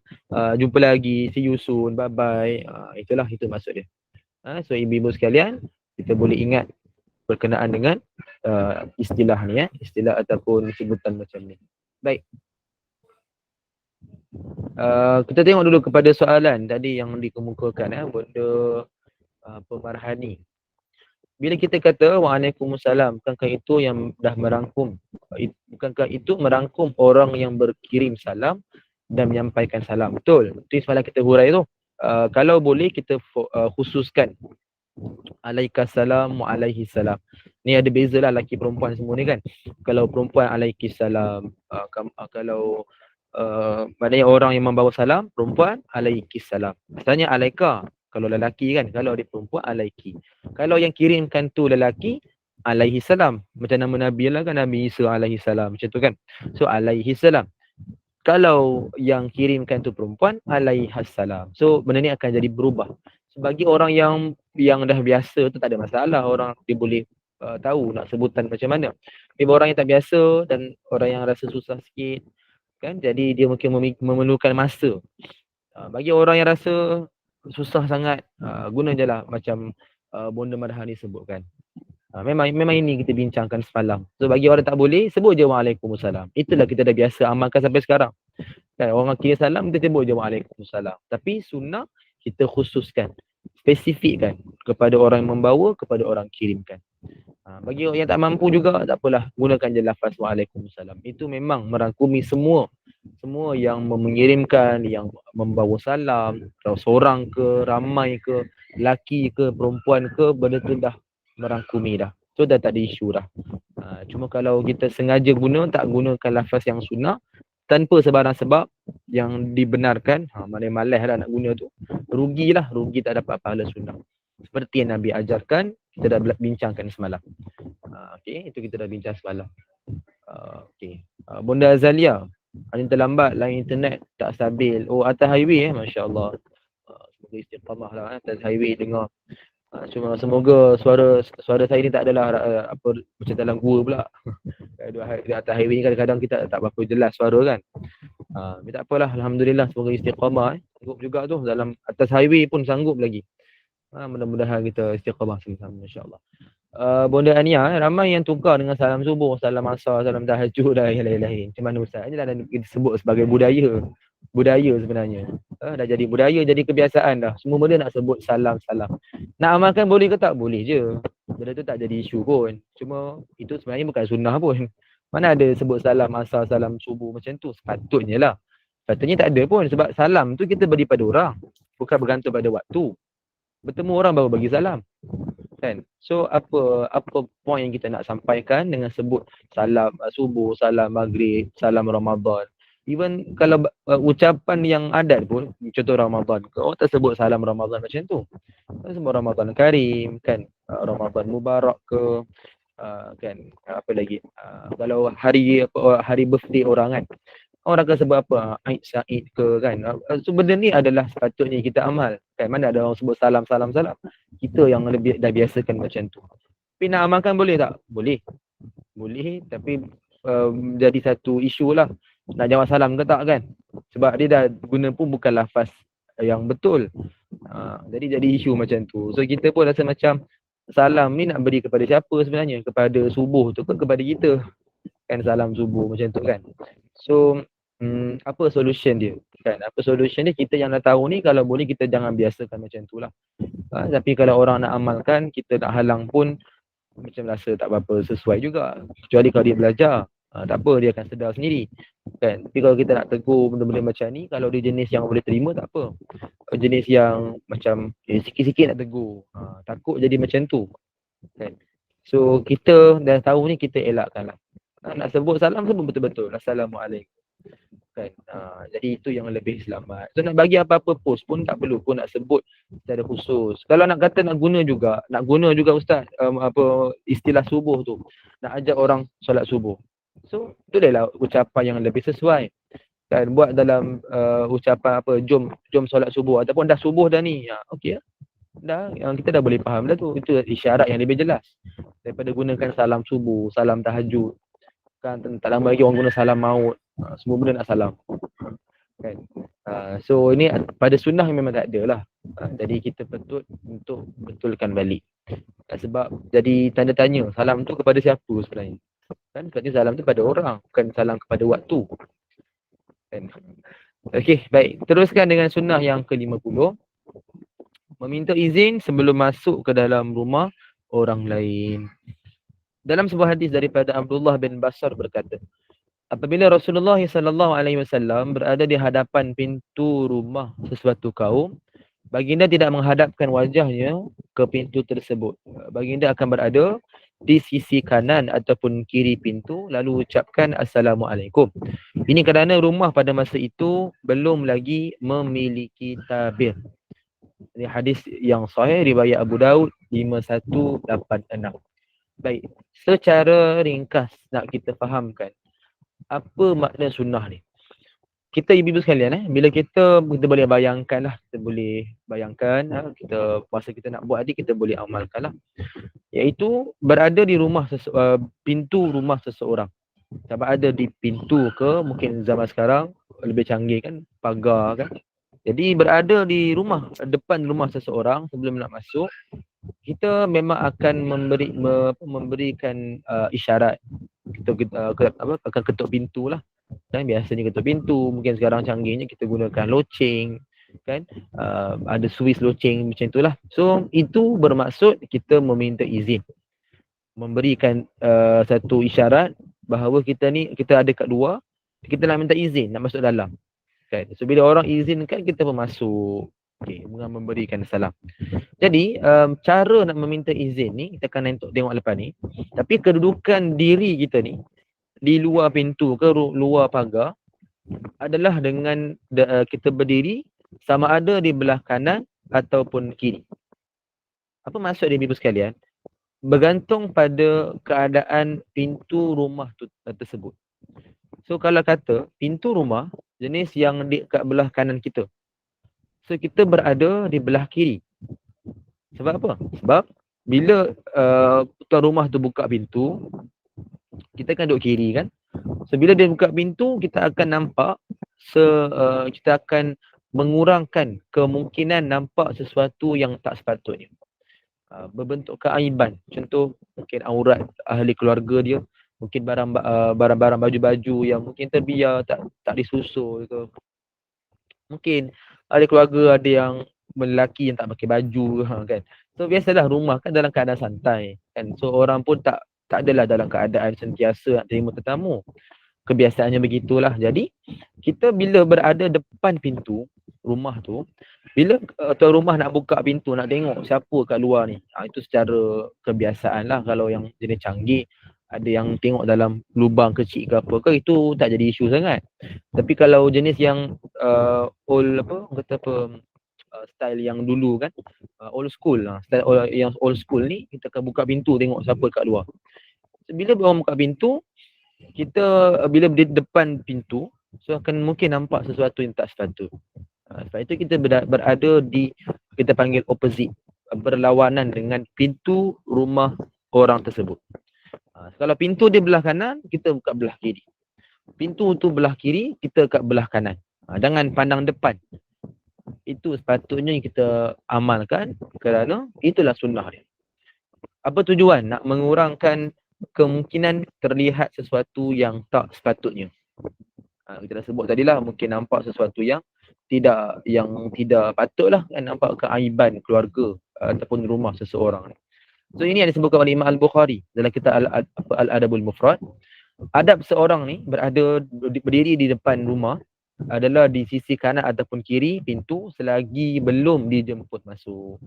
jumpa lagi, see you soon, bye bye. Itulah, itu maksud dia. So ibu-ibu sekalian, kita boleh ingat berkenaan dengan istilah ni istilah ataupun sebutan macam ni. Baik. Kita tengok dulu kepada soalan tadi yang dikemukakan benda pemarhani. Bila kita kata waalaikumsalam, bukankah itu yang dah merangkum? Bukankah itu merangkum orang yang berkirim salam dan menyampaikan salam? Betul. Itu semalam kita hurai tu. Kalau boleh kita khususkan alaikassalam wa alaihissalam. Ni ada beza lah lelaki perempuan semua ni kan. Kalau perempuan alaikissalam, kalau maknanya orang yang membawa salam perempuan alaikissalam. Asalnya alaika kalau lelaki kan, kalau dia perempuan alaiki. Kalau yang kirimkan tu lelaki, alaihi salam. Macam nama Nabi lah kan, Nabi Isa alaihi salam. Macam tu kan. So alaihi salam. Kalau yang kirimkan tu perempuan, alaihi salam. So benda ni akan jadi berubah. Bagi orang yang dah biasa tu tak ada masalah. Orang dia boleh tahu nak sebutan macam mana. Tapi orang yang tak biasa dan orang yang rasa susah sikit kan, jadi dia mungkin memerlukan masa. Bagi orang yang rasa susah sangat, guna je lah macam Bonda Madhani sebutkan. Memang ini kita bincangkan semalam. So bagi orang tak boleh, sebut je Waalaikumsalam. Itulah kita dah biasa amalkan sampai sekarang. Kan orang kira salam, kita sebut je Waalaikumsalam. Tapi sunnah kita khususkan, spesifikkan kepada orang yang membawa, kepada orang kirimkan. Bagi orang yang tak mampu juga, tak apalah, gunakan je lafaz Waalaikumsalam. Itu memang merangkumi semua yang mengirimkan, yang membawa salam, seorang ke, ramai ke, lelaki ke, perempuan ke, benda tu dah merangkumi dah. So dah tak ada isu dah. Cuma kalau kita sengaja tak gunakan lafaz yang sunnah tanpa sebarang sebab yang dibenarkan, malas lah nak guna tu, rugi tak dapat pahala sunnah. Seperti yang Nabi ajarkan, kita dah bincangkan semalam. Okey, itu kita dah bincang semalam. Okey. Bonda Azalia, ada terlambat, lain internet tak stabil. Oh, atas highway masya-Allah. Semoga istiqamah lah atas highway dengar. Cuma semoga suara saya ni tak adalah apa macam dalam gua pula. Di atas highway ni kadang-kadang kita tak berapa jelas suara kan. Tak apalah, alhamdulillah, semoga istiqamah. Sanggup juga tu, dalam atas highway pun sanggup lagi. Mudah-mudahan kita istiqamah sama-sama insya-Allah. Bonda Ania, ramai yang tukar dengan salam subuh, salam asar, salam tahajud dan yang lain-lain. Macam mana Ustaz? Inilah yang kita sebut sebagai budaya sebenarnya. Dah jadi budaya, jadi kebiasaan dah. Semua benda nak sebut salam-salam. Nak amalkan boleh ke tak? Boleh je. Benda tu tak jadi isu pun. Cuma itu sebenarnya bukan sunnah pun. Mana ada sebut salam asar, salam subuh macam tu? Sepatutnya lah. Sepatutnya tak ada pun, sebab salam tu kita beri pada orang, bukan bergantung pada waktu. Bertemu orang baru bagi salam. Kan? So apa point yang kita nak sampaikan dengan sebut salam subuh, salam maghrib, salam Ramadan. Even kalau ucapan yang adat pun, contoh Ramadan, orang tak sebut salam Ramadan macam tu. Sebut Ramadan Karim kan, Ramadan Mubarak ke, kan, apa lagi, kalau hari birthday orang kan, orang akan sebut apa, Aid Said ke kan. So benda ni adalah sepatutnya kita amal kan. Mana ada orang sebut salam. Kita yang lebih dah biasakan macam tu. Tapi nak amalkan boleh tak? Boleh, tapi jadi satu isu lah nak jawab salam ke tak kan. Sebab dia dah guna pun bukan lafaz yang betul. Jadi isu macam tu. So kita pun rasa macam salam ni nak beri kepada siapa sebenarnya? Kepada subuh tu ke kepada kita? Kan salam subuh macam tu kan. So apa solution dia kan? Apa solution dia? Kita yang dah tahu ni, kalau boleh kita jangan biasakan macam tu lah. Tapi kalau orang nak amalkan, kita nak halang pun macam rasa tak berapa sesuai juga. Kecuali kalau dia belajar, tak apa, dia akan sedar sendiri kan. Tapi kalau kita nak tegur benda-benda macam ni, kalau dia jenis yang boleh terima tak apa. Jenis yang macam sikit-sikit nak tegur, takut jadi macam tu kan. So kita dah tahu ni, kita elakkan lah. Nak sebut salam sebut betul-betul, Assalamualaikum kan. Jadi itu yang lebih selamat. So nak bagi apa-apa post pun tak perlu pun nak sebut secara khusus. Kalau nak kata nak guna juga Ustaz, apa istilah subuh tu, nak ajak orang solat subuh. So itu adalah ucapan yang lebih sesuai kan. Buat dalam ucapan apa, jom solat subuh, ataupun dah subuh dah ni, okey lah. Dah, yang kita dah boleh faham dah tu. Itu isyarat yang lebih jelas daripada gunakan salam subuh, salam tahajud kan. Tak lama lagi orang guna salam maut. Semua benda nak salam kan. So ini pada sunnah memang tak ada lah. Jadi kita patut untuk betulkan balik. Sebab jadi tanda tanya, salam tu kepada siapa sebenarnya kan. Sebabnya salam tu pada orang, bukan salam kepada waktu kan. Okey, baik, teruskan dengan sunnah yang ke-50, meminta izin sebelum masuk ke dalam rumah orang lain. Dalam sebuah hadis daripada Abdullah bin Basar berkata, apabila Rasulullah SAW berada di hadapan pintu rumah sesuatu kaum, baginda tidak menghadapkan wajahnya ke pintu tersebut. Baginda akan berada di sisi kanan ataupun kiri pintu, lalu ucapkan Assalamualaikum. Ini kerana rumah pada masa itu belum lagi memiliki tabir. Ini hadis yang sahih riwayat Abu Daud 5186. Baik, secara ringkas nak kita fahamkan apa makna sunnah ni. kita ibu-ibu sekalian bila kita boleh bayangkan lah, kita boleh bayangkan kita masa kita nak buat tadi kita boleh amalkan lah, iaitu berada di rumah pintu rumah seseorang. Sama ada di pintu ke, mungkin zaman sekarang lebih canggih kan, pagar kan. Jadi berada di rumah, depan rumah seseorang sebelum nak masuk, kita memang akan memberikan isyarat. Kita akan ketuk pintu lah. Dan biasanya ketuk pintu, mungkin sekarang canggihnya kita gunakan loceng kan, ada suis loceng macam itulah. So itu bermaksud kita meminta izin, memberikan satu isyarat bahawa kita ada kat luar, kita nak minta izin nak masuk dalam kan. So bila orang izinkan, kita pun masuk, okey, dengan memberikan salam. Jadi cara nak meminta izin ni kita akan tengok lepas ni. Tapi kedudukan diri kita ni di luar pintu ke luar pagar adalah dengan kita berdiri sama ada di belah kanan ataupun kiri. Apa maksud dia, ibu sekalian? Bergantung pada keadaan pintu rumah tersebut. So kalau kata pintu rumah jenis yang di kat belah kanan kita, so kita berada di belah kiri. Sebab apa? Sebab bila tuan rumah tu buka pintu, kita akan duduk kiri kan. So bila dia buka pintu, kita akan nampak kita akan mengurangkan kemungkinan nampak sesuatu yang tak sepatutnya, berbentuk keaiban. Contoh mungkin aurat ahli keluarga dia, mungkin barang-barang baju-baju yang mungkin terbiar, tak disusul ke. Mungkin ada keluarga ada yang lelaki yang tak pakai baju kan. So biasalah rumah kan dalam keadaan santai kan. So orang pun tak adalah dalam keadaan sentiasa nak terima tetamu. Kebiasaannya begitulah. Jadi kita bila berada depan pintu rumah tu, bila tuan rumah nak buka pintu, nak tengok siapa kat luar ni, itu secara kebiasaan lah. Kalau yang jenis canggih, ada yang tengok dalam lubang kecil ke apa ke, itu tak jadi isu sangat. Tapi kalau jenis yang style yang dulu kan, old school lah, style yang old school ni, kita akan buka pintu tengok siapa kat luar. So, bila orang buka pintu, kita bila di depan pintu, so akan mungkin nampak sesuatu yang tak sepatut. Sebab itu kita berada di, kita panggil opposite, berlawanan dengan pintu rumah orang tersebut. Kalau pintu dia belah kanan, kita buka belah kiri. Pintu tu belah kiri, kita kat belah kanan. Jangan pandang depan. Itu sepatutnya yang kita amalkan, kerana itulah sunnah dia. Apa tujuan? Nak mengurangkan kemungkinan terlihat sesuatu yang tak sepatutnya. Kita dah sebut tadilah, mungkin nampak sesuatu yang tidak patut lah kan, nampak keaiban keluarga ataupun rumah seseorang. So ini yang disebutkan oleh Imam Al-Bukhari dalam kitab Al-Adabul Mufrad. Adab seorang ni berdiri di depan rumah adalah di sisi kanan ataupun kiri pintu selagi belum dijemput masuk.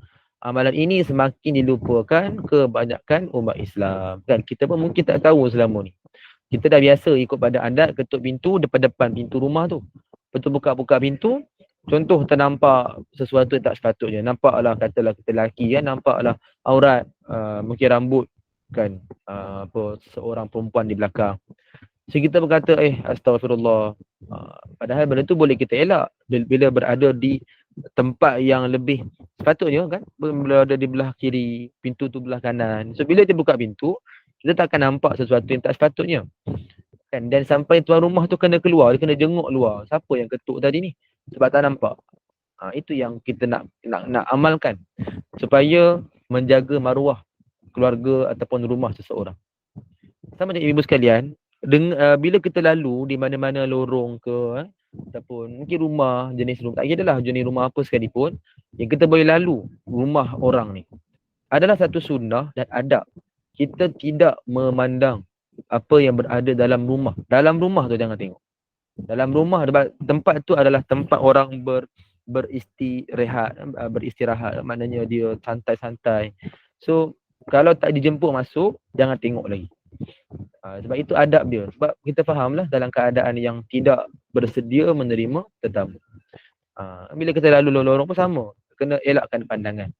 Amalan ini semakin dilupakan kebanyakan umat Islam. Dan kita pun mungkin tak tahu selama ni. Kita dah biasa ikut pada adat ketuk pintu depan pintu rumah tu. Betul buka pintu, contoh ternampak sesuatu yang tak sepatutnya. Nampaklah, katalah kita lelaki kan, nampaklah aurat, mungkin rambut kan, seorang perempuan di belakang. So kita berkata, astagfirullah. Padahal benda tu boleh kita elak bila berada di tempat yang lebih sepatutnya kan, berada di belah kiri, pintu tu belah kanan. So bila dia buka pintu, kita tak akan nampak sesuatu yang tak sepatutnya kan. Dan sampai tuan rumah tu kena keluar, dia kena jenguk luar, siapa yang ketuk tadi ni, sebab tak nampak. Itu yang kita nak amalkan supaya menjaga maruah keluarga ataupun rumah seseorang. Sama dengan ibu sekalian, bila kita lalu di mana-mana lorong ke, ataupun mungkin rumah, jenis rumah, tak kira lah jenis rumah apa sekalipun, yang kita boleh lalu rumah orang ni, adalah satu sunnah dan adab. Kita tidak memandang apa yang berada dalam rumah. Dalam rumah tu jangan tengok. Dalam rumah, tempat tu adalah tempat orang beristirahat, maknanya dia santai-santai. So kalau tak dijemput masuk, jangan tengok lagi. Sebab itu adab dia. Sebab kita fahamlah dalam keadaan yang tidak bersedia menerima tetamu. Bila kita lalu lorong pun sama, kena elakkan pandangan.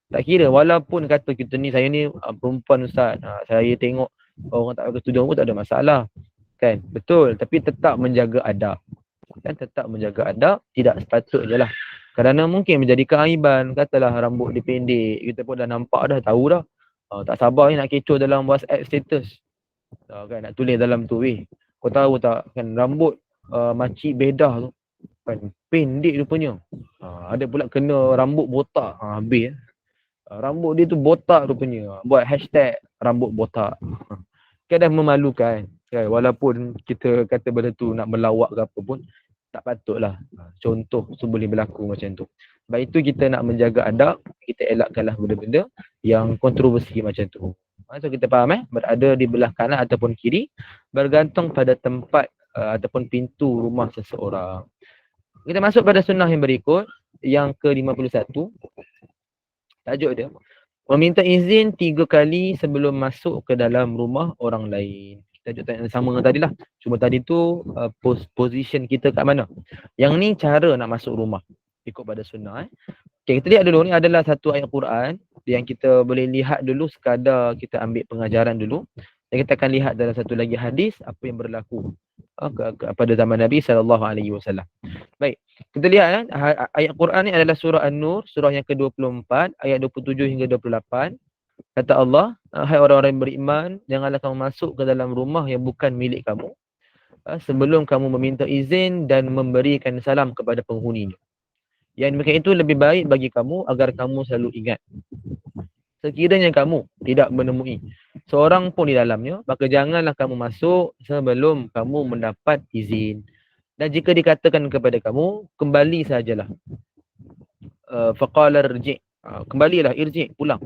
Tak kira walaupun kata kita ni, saya ni perempuan ustaz, saya tengok orang tak pakai tudung pun tak ada masalah kan, betul, tapi tetap menjaga adab. kan tetap menjaga adab, tidak sepatutnya lah. Kerana mungkin menjadi keaiban, katalah rambut dia pendek, kita pun dah nampak dah, tahu dah. Tak sabar ni nak kecoh dalam WhatsApp status. Kan nak tulis dalam tu, kau tahu tak kan rambut makcik bedah tu kan pendek rupanya. Ada pula kena rambut botak. Habis. Rambut dia tu botak rupanya. Buat hashtag rambut botak. Kadang memalukan. Kan? Walaupun kita kata benda tu nak melawak ke apa pun, tak patutlah. Contoh tu boleh berlaku macam tu. Sebab itu kita nak menjaga adab, kita elakkanlah benda-benda yang kontroversi macam tu. So kita faham berada di belah kanan ataupun kiri, bergantung pada tempat ataupun pintu rumah seseorang. Kita masuk pada sunnah yang berikut, yang ke-51. Tajuk dia, meminta izin 3 kali sebelum masuk ke dalam rumah orang lain. Tajuk yang sama dengan tadi lah. Cuma tadi tu position kita kat mana. Yang ni cara nak masuk rumah. Ikut pada sunnah. Okay, kita lihat dulu ni adalah satu ayat Quran yang kita boleh lihat dulu sekadar kita ambil pengajaran dulu. Dan kita akan lihat dalam satu lagi hadis apa yang berlaku pada zaman Nabi SAW. Baik, kita lihat ayat Quran ni adalah surah An-Nur, surah yang ke-24, ayat 27 hingga 28. Kata Allah, hai orang-orang yang beriman, janganlah kamu masuk ke dalam rumah yang bukan milik kamu sebelum kamu meminta izin dan memberikan salam kepada penghuninya. Yang demikian itu lebih baik bagi kamu agar kamu selalu ingat. Sekiranya kamu tidak menemui seorang pun di dalamnya, maka janganlah kamu masuk sebelum kamu mendapat izin. Dan jika dikatakan kepada kamu, kembali sajalah. Faqala irji'. Kembalilah, irji', pulang.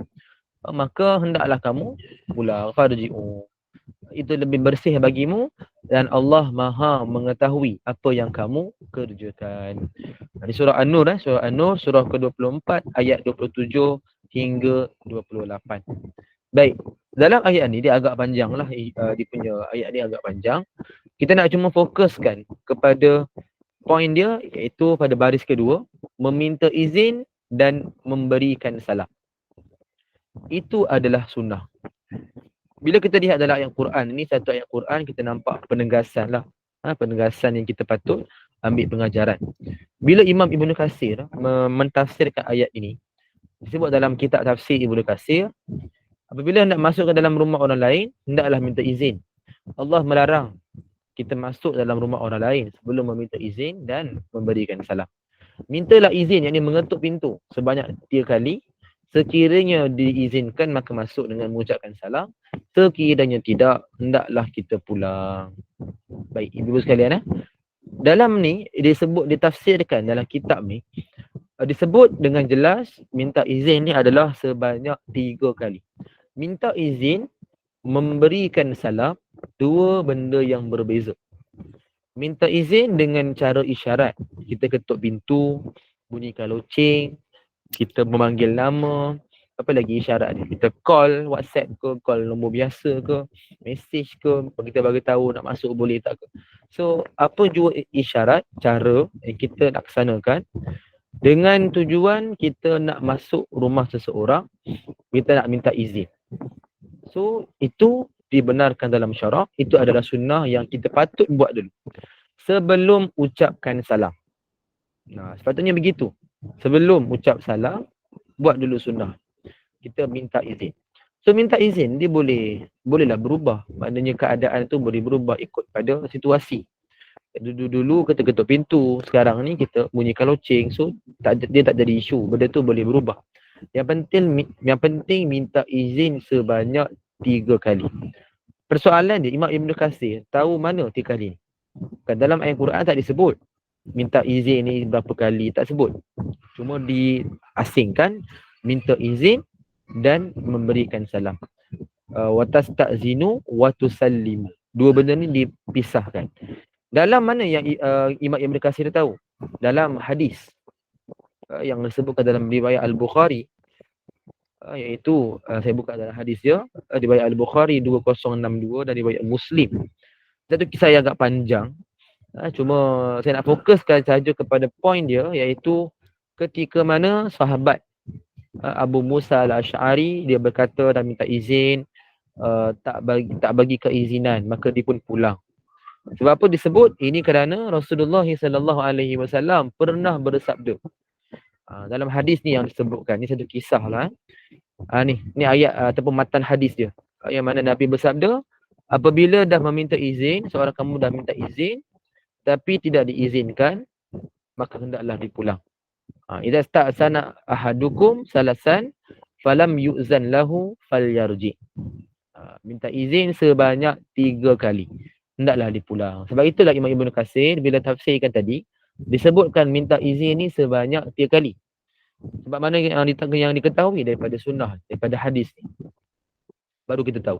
Maka hendaklah kamu pulang. Farji'u. Itu lebih bersih bagimu dan Allah Maha mengetahui apa yang kamu kerjakan. Di surah An-Nur, surah An-Nur, surah ke-24 ayat 27 hingga 28. Baik, dalam ayat ni dia agak panjang lah, dia punya ayat ni agak panjang. Kita nak cuma fokuskan kepada poin dia, iaitu pada baris kedua, meminta izin dan memberikan salam. Itu adalah sunnah. Bila kita lihat dalam ayat Quran, ini satu ayat Quran, kita nampak penegasan lah. Penegasan yang kita patut ambil pengajaran. Bila Imam Ibn Katsir mentafsirkan ayat ini, disebut dalam kitab tafsir Ibn Katsir, apabila hendak masuk ke dalam rumah orang lain, hendaklah minta izin. Allah melarang kita masuk dalam rumah orang lain sebelum meminta izin dan memberikan salam. Mintalah izin, yakni mengetuk pintu sebanyak 3 kali. Sekiranya diizinkan maka masuk dengan mengucapkan salam. Sekiranya tidak, hendaklah kita pulang. Baik, ibu-ibu sekalian, dalam ni ditafsirkan dalam kitab ni, disebut dengan jelas minta izin ni adalah sebanyak 3 kali. Minta izin, memberikan salam, 2 benda yang berbeza. Minta izin dengan cara isyarat. Kita ketuk pintu, bunyikan loceng, kita memanggil nama, apa lagi isyarat ni? Kita call WhatsApp ke, call nombor biasa ke, message ke, kita bagi tahu nak masuk boleh tak ke. So, apa jua isyarat, cara yang kita laksanakan dengan tujuan kita nak masuk rumah seseorang, kita nak minta izin. So, itu dibenarkan dalam syarak, itu adalah sunnah yang kita patut buat dulu sebelum ucapkan salam. Nah, sepatutnya begitu. Sebelum ucap salam, buat dulu sunnah. Kita minta izin. So minta izin dia bolehlah berubah. Maknanya keadaan tu boleh berubah ikut pada situasi. Dulu kita ketuk pintu, sekarang ni kita bunyikan loceng. So dia tak jadi isu. Benda tu boleh berubah. Yang penting minta izin sebanyak 3 kali. Persoalan dia, Imam Ibn Katsir tahu mana 3 kali ni? Kan dalam ayat Quran tak disebut minta izin ni berapa kali, tak sebut. Cuma diasingkan minta izin dan memberikan salam. Watastazinu wa tusallimu. 2 benda ni dipisahkan. Dalam mana yang Imam Ibn Katsir tahu? Dalam hadis yang disebutkan dalam riwayat Al-Bukhari, iaitu saya buka dalam hadis dia, riwayat Al-Bukhari 2062 dan riwayat Muslim. Satu kisah yang agak panjang. Cuma saya nak fokuskan saja kepada poin dia, iaitu ketika mana sahabat Abu Musa Al-Asy'ari dia berkata dan minta izin, tak bagi keizinan, maka dia pun pulang. Sebab apa disebut? Ini kerana Rasulullah sallallahu alaihi wasallam pernah bersabda. Dalam hadis ni yang disebutkan, ni satu kisah lah. Ni ayat ataupun matan hadis dia. Yang mana Nabi bersabda, apabila dah meminta izin, seorang kamu dah minta izin, tapi tidak diizinkan, maka hendaklah dipulang. Idza sta'sana ahadukum salasan falam yu'zan lahu falyarji. Minta izin sebanyak 3 kali. Hendaklah dipulang. Sebab itulah Imam Ibn Katsir bila tafsirkan tadi, disebutkan minta izin ni sebanyak 3 kali. Sebab mana yang diketahui daripada sunnah, daripada hadis ni. Baru kita tahu.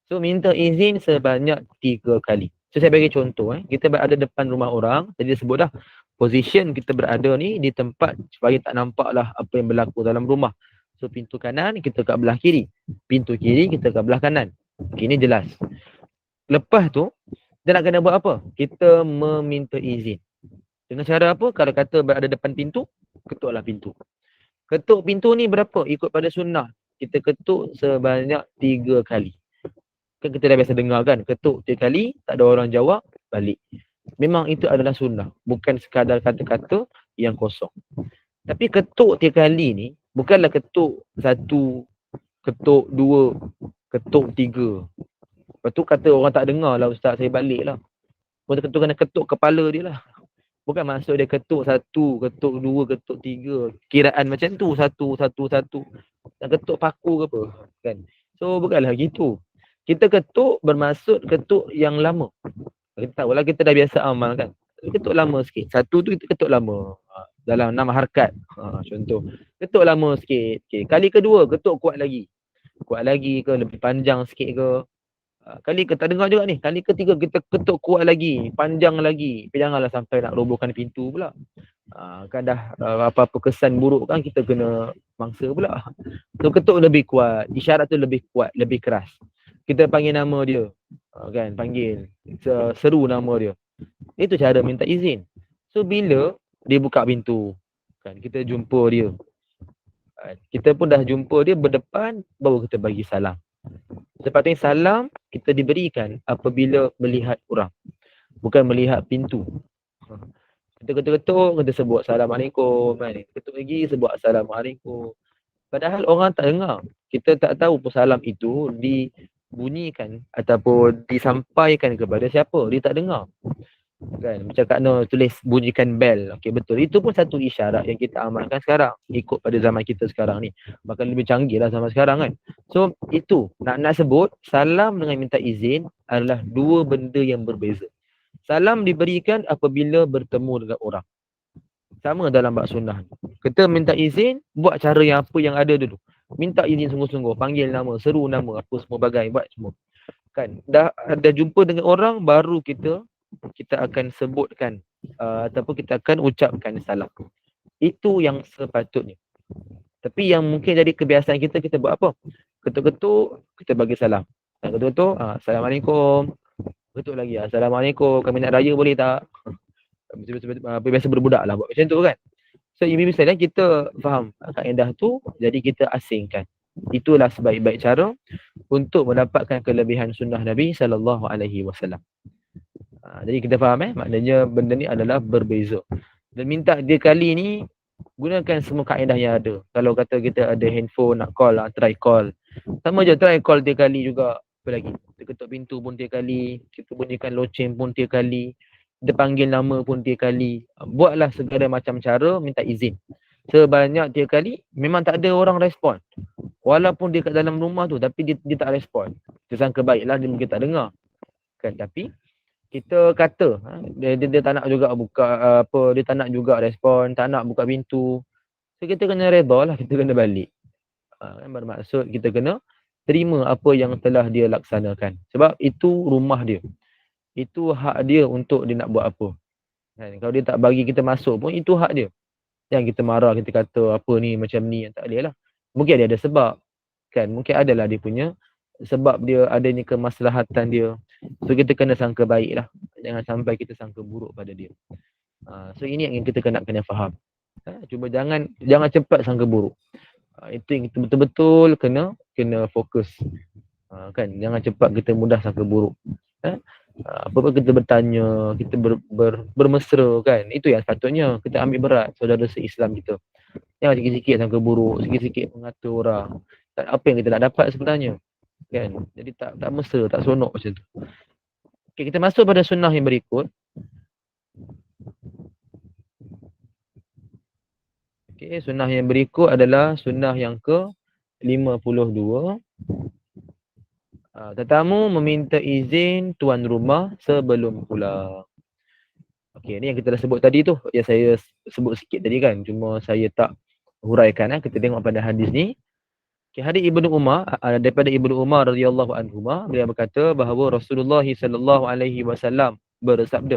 So minta izin sebanyak 3 kali. So saya bagi contoh. Kita berada depan rumah orang. Tadi sebut dah. Position kita berada ni di tempat supaya tak nampaklah apa yang berlaku dalam rumah. So pintu kanan kita kat belah kiri. Pintu kiri kita kat belah kanan. Okay, ini jelas. Lepas tu, kita nak kena buat apa? Kita meminta izin. Dengan cara apa? Kalau kata berada depan pintu, ketuklah pintu. Ketuk pintu ni berapa? Ikut pada sunnah. Kita ketuk sebanyak 3 kali. Kan kita dah biasa dengar kan? Ketuk 3 kali, tak ada orang jawab, balik. Memang itu adalah sunnah. Bukan sekadar kata-kata yang kosong. Tapi ketuk 3 kali ni, bukanlah ketuk 1, ketuk 2, ketuk 3. Lepas tu kata orang tak dengar lah ustaz, saya balik lah. Ketuk kena ketuk kepala dia lah. Bukan maksud dia ketuk 1, ketuk 2, ketuk 3. Kiraan macam tu, 1, 1, 1. Dan ketuk paku ke apa. Kan? So bukanlah gitu. Kita ketuk bermaksud ketuk yang lama. Kita tahulah kita dah biasa amal kan. Ketuk lama sikit. 1 tu kita ketuk lama. Dalam 6 harkat. Contoh. Ketuk lama sikit. Okay. Kali kedua ketuk kuat lagi. Kuat lagi ke lebih panjang sikit ke. Kali ke tak dengar juga ni. Kali ketiga kita ketuk kuat lagi. Panjang lagi. Tapi janganlah sampai nak robohkan pintu pula. Kan dah apa-apa kesan buruk kan kita kena mangsa pula. So ketuk lebih kuat. Isyarat tu lebih kuat. Lebih keras. Kita panggil nama dia. Kan panggil. Seru nama dia. Itu cara minta izin. So bila dia buka pintu. Kan kita jumpa dia. Kita pun dah jumpa dia berdepan. Baru kita bagi salam. Sepatutnya salam kita diberikan apabila melihat orang. Bukan melihat pintu. Kita ketuk-ketuk, kita sebut Assalamualaikum. Ketuk lagi, sebut Assalamualaikum. Padahal orang tak dengar. Kita tak tahu pun salam itu dibunyikan ataupun disampaikan kepada siapa. Dia tak dengar. Kan? Macam Kak Nur tulis bunyikan bell. Okey, betul. Itu pun satu isyarat yang kita amalkan sekarang. Ikut pada zaman kita sekarang ni. Bahkan lebih canggih lah zaman sekarang kan. So itu. Nak sebut salam dengan minta izin adalah 2 benda yang berbeza. Salam diberikan apabila bertemu dengan orang. Sama dalam bab sunnah. Kita minta izin, buat cara yang apa yang ada dulu. Minta izin sungguh-sungguh. Panggil nama, seru nama, apa semua bagai. Buat semua. Kan? Dah jumpa dengan orang, baru kita akan sebutkan ataupun kita akan ucapkan salam. Itu yang sepatutnya. Tapi yang mungkin jadi kebiasaan kita buat apa? Ketuk-ketuk, kita bagi salam. Ketuk-ketuk, Assalamualaikum. Ketuk lagi, Assalamualaikum. Kami nak raya boleh tak? Biasa berbudak lah buat macam tu kan. So misalnya kita faham kaedah tu, jadi kita asingkan. Itulah sebaik-baik cara untuk mendapatkan kelebihan sunnah Nabi SAW. Jadi kita faham maknanya benda ni adalah berbeza. Dan minta dia kali ni gunakan semua kaedah yang ada. Kalau kata kita ada handphone nak call lah, try call. Sama je try call 3 kali juga. Apa lagi? Kita ketuk pintu pun 3 kali, kita bunyikan loceng pun 3 kali, kita panggil nama pun 3 kali. Buatlah segala macam cara minta izin. Sebanyak 3 kali memang tak ada orang respon. Walaupun dia kat dalam rumah tu tapi dia tak respon. Kita sangka baiklah dia mungkin tak dengar. Kan tapi kita kata dia tak nak juga buka dia tak nak juga respon, tak nak buka pintu. So kita kena redha lah, kita kena balik. Kan bermaksud kita kena terima apa yang telah dia laksanakan. Sebab itu rumah dia. Itu hak dia untuk dia nak buat apa. Kan? Kalau dia tak bagi kita masuk pun itu hak dia. Yang kita marah, kita kata apa ni macam ni, tak boleh lah. Mungkin dia ada sebab. Kan? Mungkin adalah dia punya sebab dia adanya kemaslahatan dia. So kita kena sangka baik lah. Jangan sampai kita sangka buruk pada dia. So ini yang kita kena faham. Cuma jangan cepat sangka buruk. Itu yang kita betul-betul kena fokus. Kan? Jangan cepat kita mudah sangka buruk. Apa-apa kita bertanya, kita bermesra kan. Itu yang sepatutnya kita ambil berat saudara se-Islam kita. Jangan sikit-sikit sangka buruk, sikit-sikit mengatur orang. Apa yang kita nak dapat sebenarnya? Kan? Jadi tak mesra, tak seronok macam tu. Okay, kita masuk pada sunnah yang berikut. Okay, sunnah yang berikut adalah sunnah yang ke-52. Tetamu meminta izin tuan rumah sebelum pulang. Okey, ni yang kita dah sebut tadi tu. Yang saya sebut sikit tadi kan. Cuma saya tak huraikan. Kita tengok pada hadis ni. Okay, hadis Ibnu Umar, daripada Ibnu Umar radhiyallahu anhuma, beliau berkata bahawa Rasulullah sallallahu alaihi wasallam bersabda,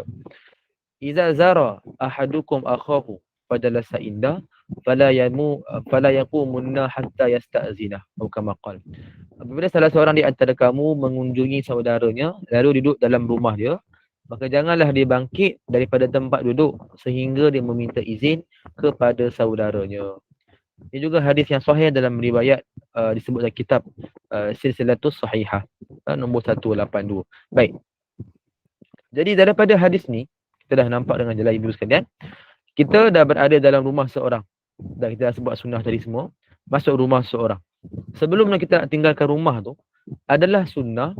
"Iza zara ahadukum akhahu fajalasa indah fala yaqumunna hatta yasta'zinah." Atau kama qala. Apabila salah seorang di antara kamu mengunjungi saudaranya lalu duduk dalam rumah dia, maka janganlah dia bangkit daripada tempat duduk sehingga dia meminta izin kepada saudaranya. Ini juga hadis yang sahih dalam riwayat disebut dalam kitab Silsilatus Sahihah nombor 182. Baik. Jadi daripada hadis ni kita dah nampak dengan jelas ibu sekalian, kita dah berada dalam rumah seorang. Dan kita dah sebut sunnah tadi semua, masuk rumah seorang. Sebelum kita nak tinggalkan rumah tu, adalah sunnah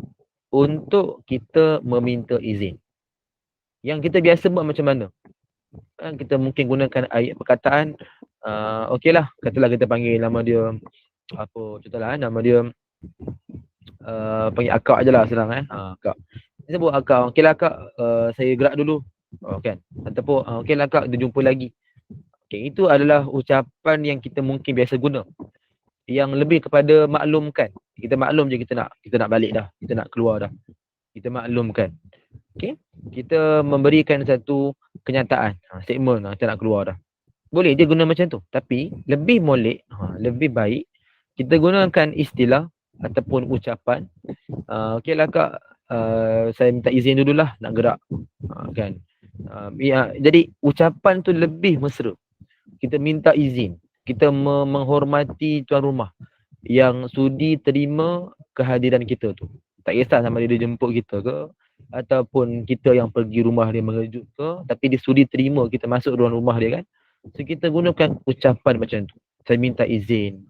untuk kita meminta izin. Yang kita biasa buat macam mana? Kita mungkin gunakan ayat perkataan, okeylah, katalah kita panggil nama dia, apa, contohlah nama dia, panggil akak je lah senang akak. Kita sebut akak, okeylah akak, saya gerak dulu. Kan? Ataupun, okeylah akak, kita jumpa lagi. Okay, itu adalah ucapan yang kita mungkin biasa guna. Yang lebih kepada maklumkan. Kita maklum je kita nak balik dah. Kita nak keluar dah. Kita maklumkan. Okay? Kita memberikan satu kenyataan. Statement kita nak keluar dah. Boleh dia guna macam tu. Tapi lebih molek, lebih baik kita gunakan istilah ataupun ucapan. Okeylah kak, saya minta izin dululah nak gerak. Kan? Jadi ucapan tu lebih mesra. Kita minta izin. Kita menghormati tuan rumah yang sudi terima kehadiran kita tu. Tak kisah sama dia jemput kita ke, ataupun kita yang pergi rumah dia mengejut ke, tapi dia sudi terima kita masuk ruang rumah dia kan. So kita gunakan ucapan macam tu. Saya minta izin.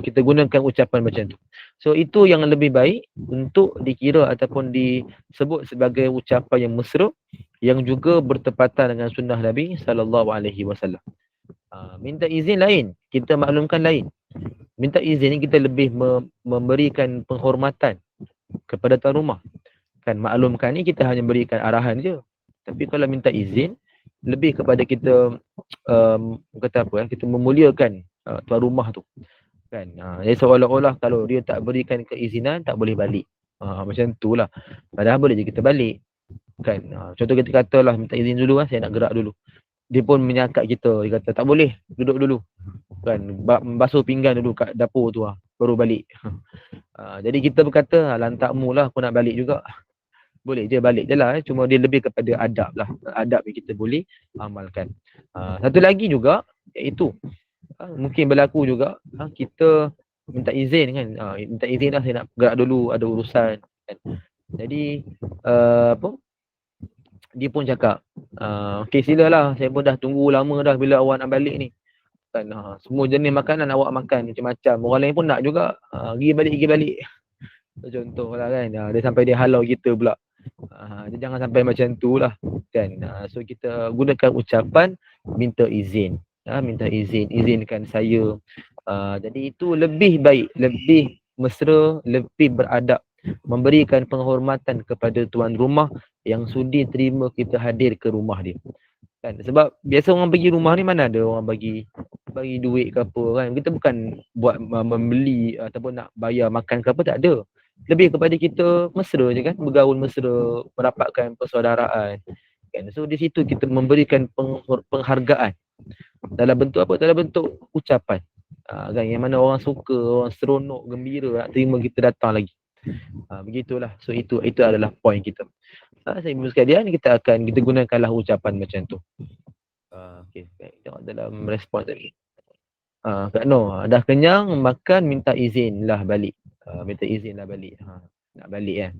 Kita gunakan ucapan macam tu. So itu yang lebih baik untuk dikira ataupun disebut sebagai ucapan yang mesra yang juga bertepatan dengan sunnah Nabi sallallahu alaihi wasallam. Minta izin lain, kita maklumkan lain. Minta izin ni kita lebih memberikan penghormatan kepada tuan rumah. Kan maklumkan ni kita hanya berikan arahan je. Tapi kalau minta izin lebih kepada kita kata apa kita memuliakan tuan rumah tu. Kan. Jadi seolah-olah kalau dia tak berikan keizinan tak boleh balik. Macam tu lah. Padahal boleh je kita balik. Kan. Contoh kita katalah minta izin dulu saya nak gerak dulu. Dia pun menyakat kita, dia kata tak boleh, duduk dulu. Kan, basuh pinggan dulu kat dapur tu baru balik. Jadi kita berkata, lantakmu lah aku nak balik juga. Boleh je balik je lah, cuma dia lebih kepada adab lah. Adab yang kita boleh amalkan. Satu lagi juga, iaitu mungkin berlaku juga, kita minta izin kan. Minta izin lah saya nak gerak dulu, ada urusan. Kan. Jadi, dia pun cakap, okey silalah, saya pun dah tunggu lama dah bila awak nak balik ni. Kan, semua jenis makanan awak makan macam-macam. Orang lain pun nak juga, pergi balik. Contohlah kan, dia sampai dia halau kita pula. Dia jangan sampai macam tu lah. Kan, so kita gunakan ucapan minta izin. Minta izin, izinkan saya. Jadi itu lebih baik, lebih mesra, lebih beradab. Memberikan penghormatan kepada tuan rumah yang sudi terima kita hadir ke rumah dia. Kan? Sebab biasa orang pergi rumah ni mana ada orang bagi duit ke apa kan. Kita bukan buat membeli ataupun nak bayar makan ke apa, tak ada. Lebih kepada kita mesra je kan, bergaul mesra, merapatkan persaudaraan. Kan? So di situ kita memberikan penghargaan. Dalam bentuk apa? Dalam bentuk ucapan. Kan? Yang mana orang suka, orang seronok, gembira nak terima kita datang lagi. Begitulah. So itu adalah poin kita. Saya ibu sekalian, kita gunakanlah ucapan macam tu. Okey, baik. Tengok dalam respon tadi. Kak Noh, dah kenyang makan minta izin lah balik. Minta izin lah balik. nak balik kan.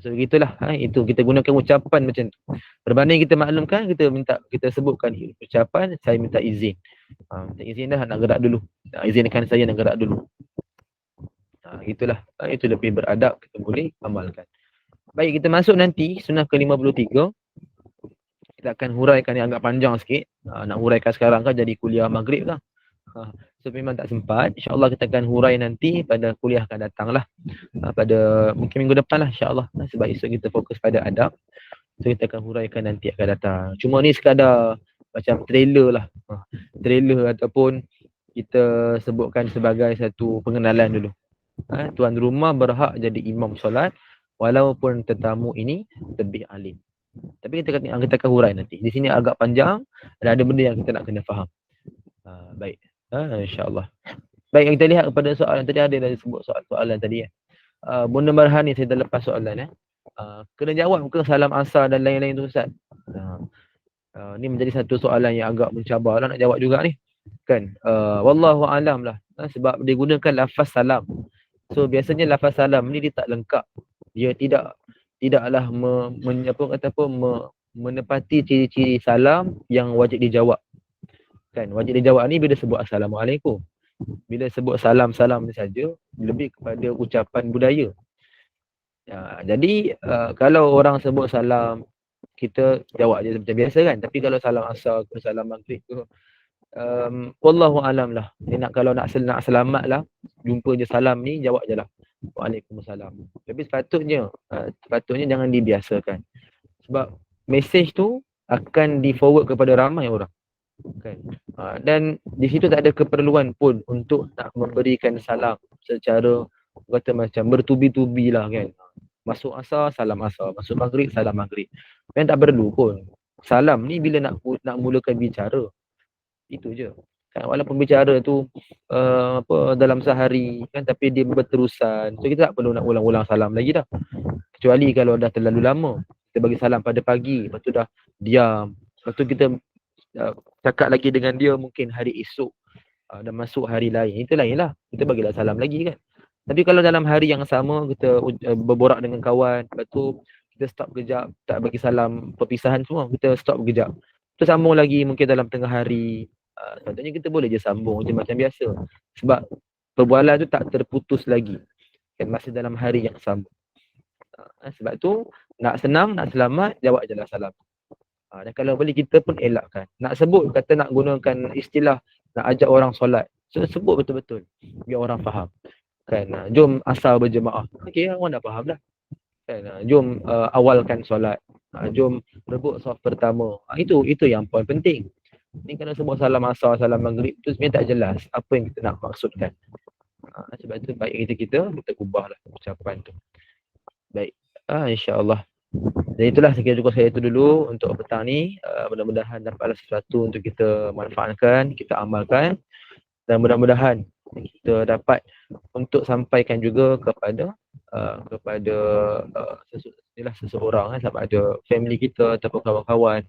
So begitulah, itu kita gunakan ucapan macam tu. Berbanding kita maklumkan, kita sebutkan ucapan, saya minta izin. Minta izin dah nak gerak dulu. Izinkan saya nak gerak dulu. Itulah, itu lebih beradab, kita boleh amalkan. Baik, kita masuk nanti sunnah ke-53. Kita akan huraikan yang agak panjang sikit. Nak huraikan sekarang kan jadi kuliah maghrib lah. So memang tak sempat. InsyaAllah kita akan hurai nanti pada kuliah akan datang lah. Pada mungkin minggu depan lah insyaAllah. Sebab esok kita fokus pada adab. So kita akan huraikan nanti akan datang. Cuma ni sekadar macam trailer lah. Trailer ataupun kita sebutkan sebagai satu pengenalan dulu. Tuan rumah berhak jadi imam solat walaupun tetamu ini lebih alim. Tapi kita akan hurai nanti. Di sini agak panjang dan ada benda yang kita nak kena faham. Baik. InsyaAllah. Baik, kita lihat kepada soalan tadi, ada dah sebut soalan tadi. Bunda Marhan ni saya dah lepas soalan. Kena jawab ke salam asar dan lain-lain tu Ustaz? Ni menjadi satu soalan yang agak mencabar lah nak jawab juga ni. Kan? Wallahu alam lah. Sebab dia gunakan lafaz salam. So biasanya lafaz salam ni dia tak lengkap. Dia tidaklah menepati ciri-ciri salam yang wajib dijawab. Kan, wajib dijawab ni bila sebut assalamualaikum. Bila sebut salam-salam ni saja, lebih kepada ucapan budaya. Jadi kalau orang sebut salam, kita jawab je macam biasa kan. Tapi kalau salam asar ke salam maghrib ke, wallahu alam lah. Kalau nak selamat lah, jumpa je salam ni, jawab je lah. Waalaikumsalam. Tapi sepatutnya jangan dibiasakan. Sebab mesej tu akan di-forward kepada ramai orang. Kan? Dan di situ tak ada keperluan pun untuk nak memberikan salam secara kata macam bertubi-tubi lah kan. Masuk asar, salam asar. Masuk maghrib, salam maghrib. Yang tak perlu pun. Salam ni bila nak mulakan bicara. Itu je. Kan? Walaupun bicara tu dalam sehari kan, tapi dia berterusan. So kita tak perlu nak ulang-ulang salam lagi dah. Kecuali kalau dah terlalu lama. Kita bagi salam pada pagi, lepas tu dah diam. Lepas tu kita cakap lagi dengan dia mungkin hari esok dan masuk hari lain. Itu lain lah. Kita bagilah salam lagi kan. Tapi kalau dalam hari yang sama kita berborak dengan kawan, lepas tu kita stop kejap, tak bagi salam perpisahan semua, kita stop kejap. Kita sambung lagi mungkin dalam tengah hari. Contohnya kita boleh je sambung je macam biasa. Sebab perbualan tu tak terputus lagi. Kan, masih dalam hari yang sama. Sebab tu nak senang, nak selamat, jawab je lah salam. Dan kalau boleh kita pun elakkan. Nak sebut, kata nak gunakan istilah nak ajak orang solat, so sebut betul-betul biar orang faham. Kan, jom asar berjemaah. Okey, orang dah faham dah. Kan, jom awalkan solat. Jom rebut saf pertama. Itu yang poin penting. Ni kalau sebut salam asar, salam maghrib tu sebenarnya tak jelas apa yang kita nak maksudkan. Sebab tu baik kita ubahlah ucapan tu. Baik. InsyaAllah. Dan itulah sekiranya cukup saya itu dulu untuk petang ni. Mudah-mudahan dapatlah sesuatu untuk kita manfaatkan, kita amalkan. Dan mudah-mudahan kita dapat untuk sampaikan juga kepada seseorang, sama ada family kita ataupun kawan-kawan.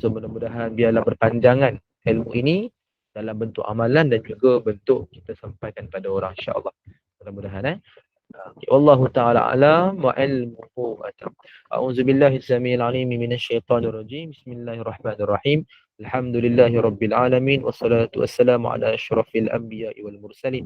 So mudah-mudahan biarlah berpanjangan ilmu ini dalam bentuk amalan dan juga bentuk kita sampaikan pada orang, insya-Allah. Mudah-mudahan Wallahu ta'ala alam wa ilmuhu atam. A'udzubillahi as-sami'il 'alim minasy syaithanir rajim. Bismillahirrahmanirrahim. Alhamdulillahi rabbil alamin wassalatu wassalamu ala asyrafil anbiya'i wal mursalin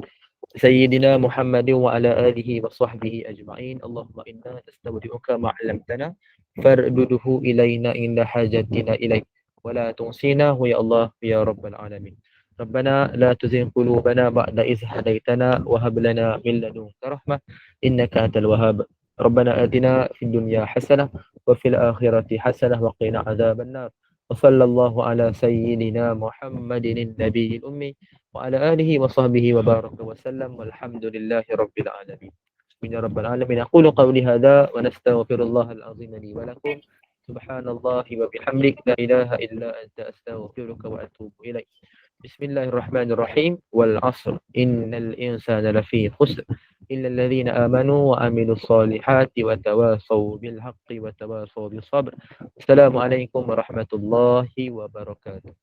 sayyidina Muhammadin wa ala alihi wa sahbihi ajma'in. Allahumma inna nastawdi'uka ma 'allamtana farduduhu ilaina inda hajatina ilaik wa la tunsinahu ya Allah ya rabbal alamin. ربنا لا تزغ قلوبنا بعد إذ هديتنا وهب لنا من لدنك رحمة إنك أنت الوهاب. ربنا آتنا في الدنيا حسنة وفي الآخرة حسنة وقنا عذاب النار. وصلى الله على سيدنا محمد النبي الأمي وعلى آله وصحبه وبارك وسلم والحمد لله رب العالمين. من رب العالمين. أقول قولي هذا ونستغفر الله العظيم لي ولكم. سبحان الله وبحمدك لا إله إلا أنت أستغفرك وأتوب إليك. بسم الله الرحمن الرحيم والعصر إن الإنسان لفي خسر إلا الذين آمنوا وعملوا الصالحات وتواصوا بالحق وتواصوا بالصبر. السلام عليكم ورحمة الله وبركاته.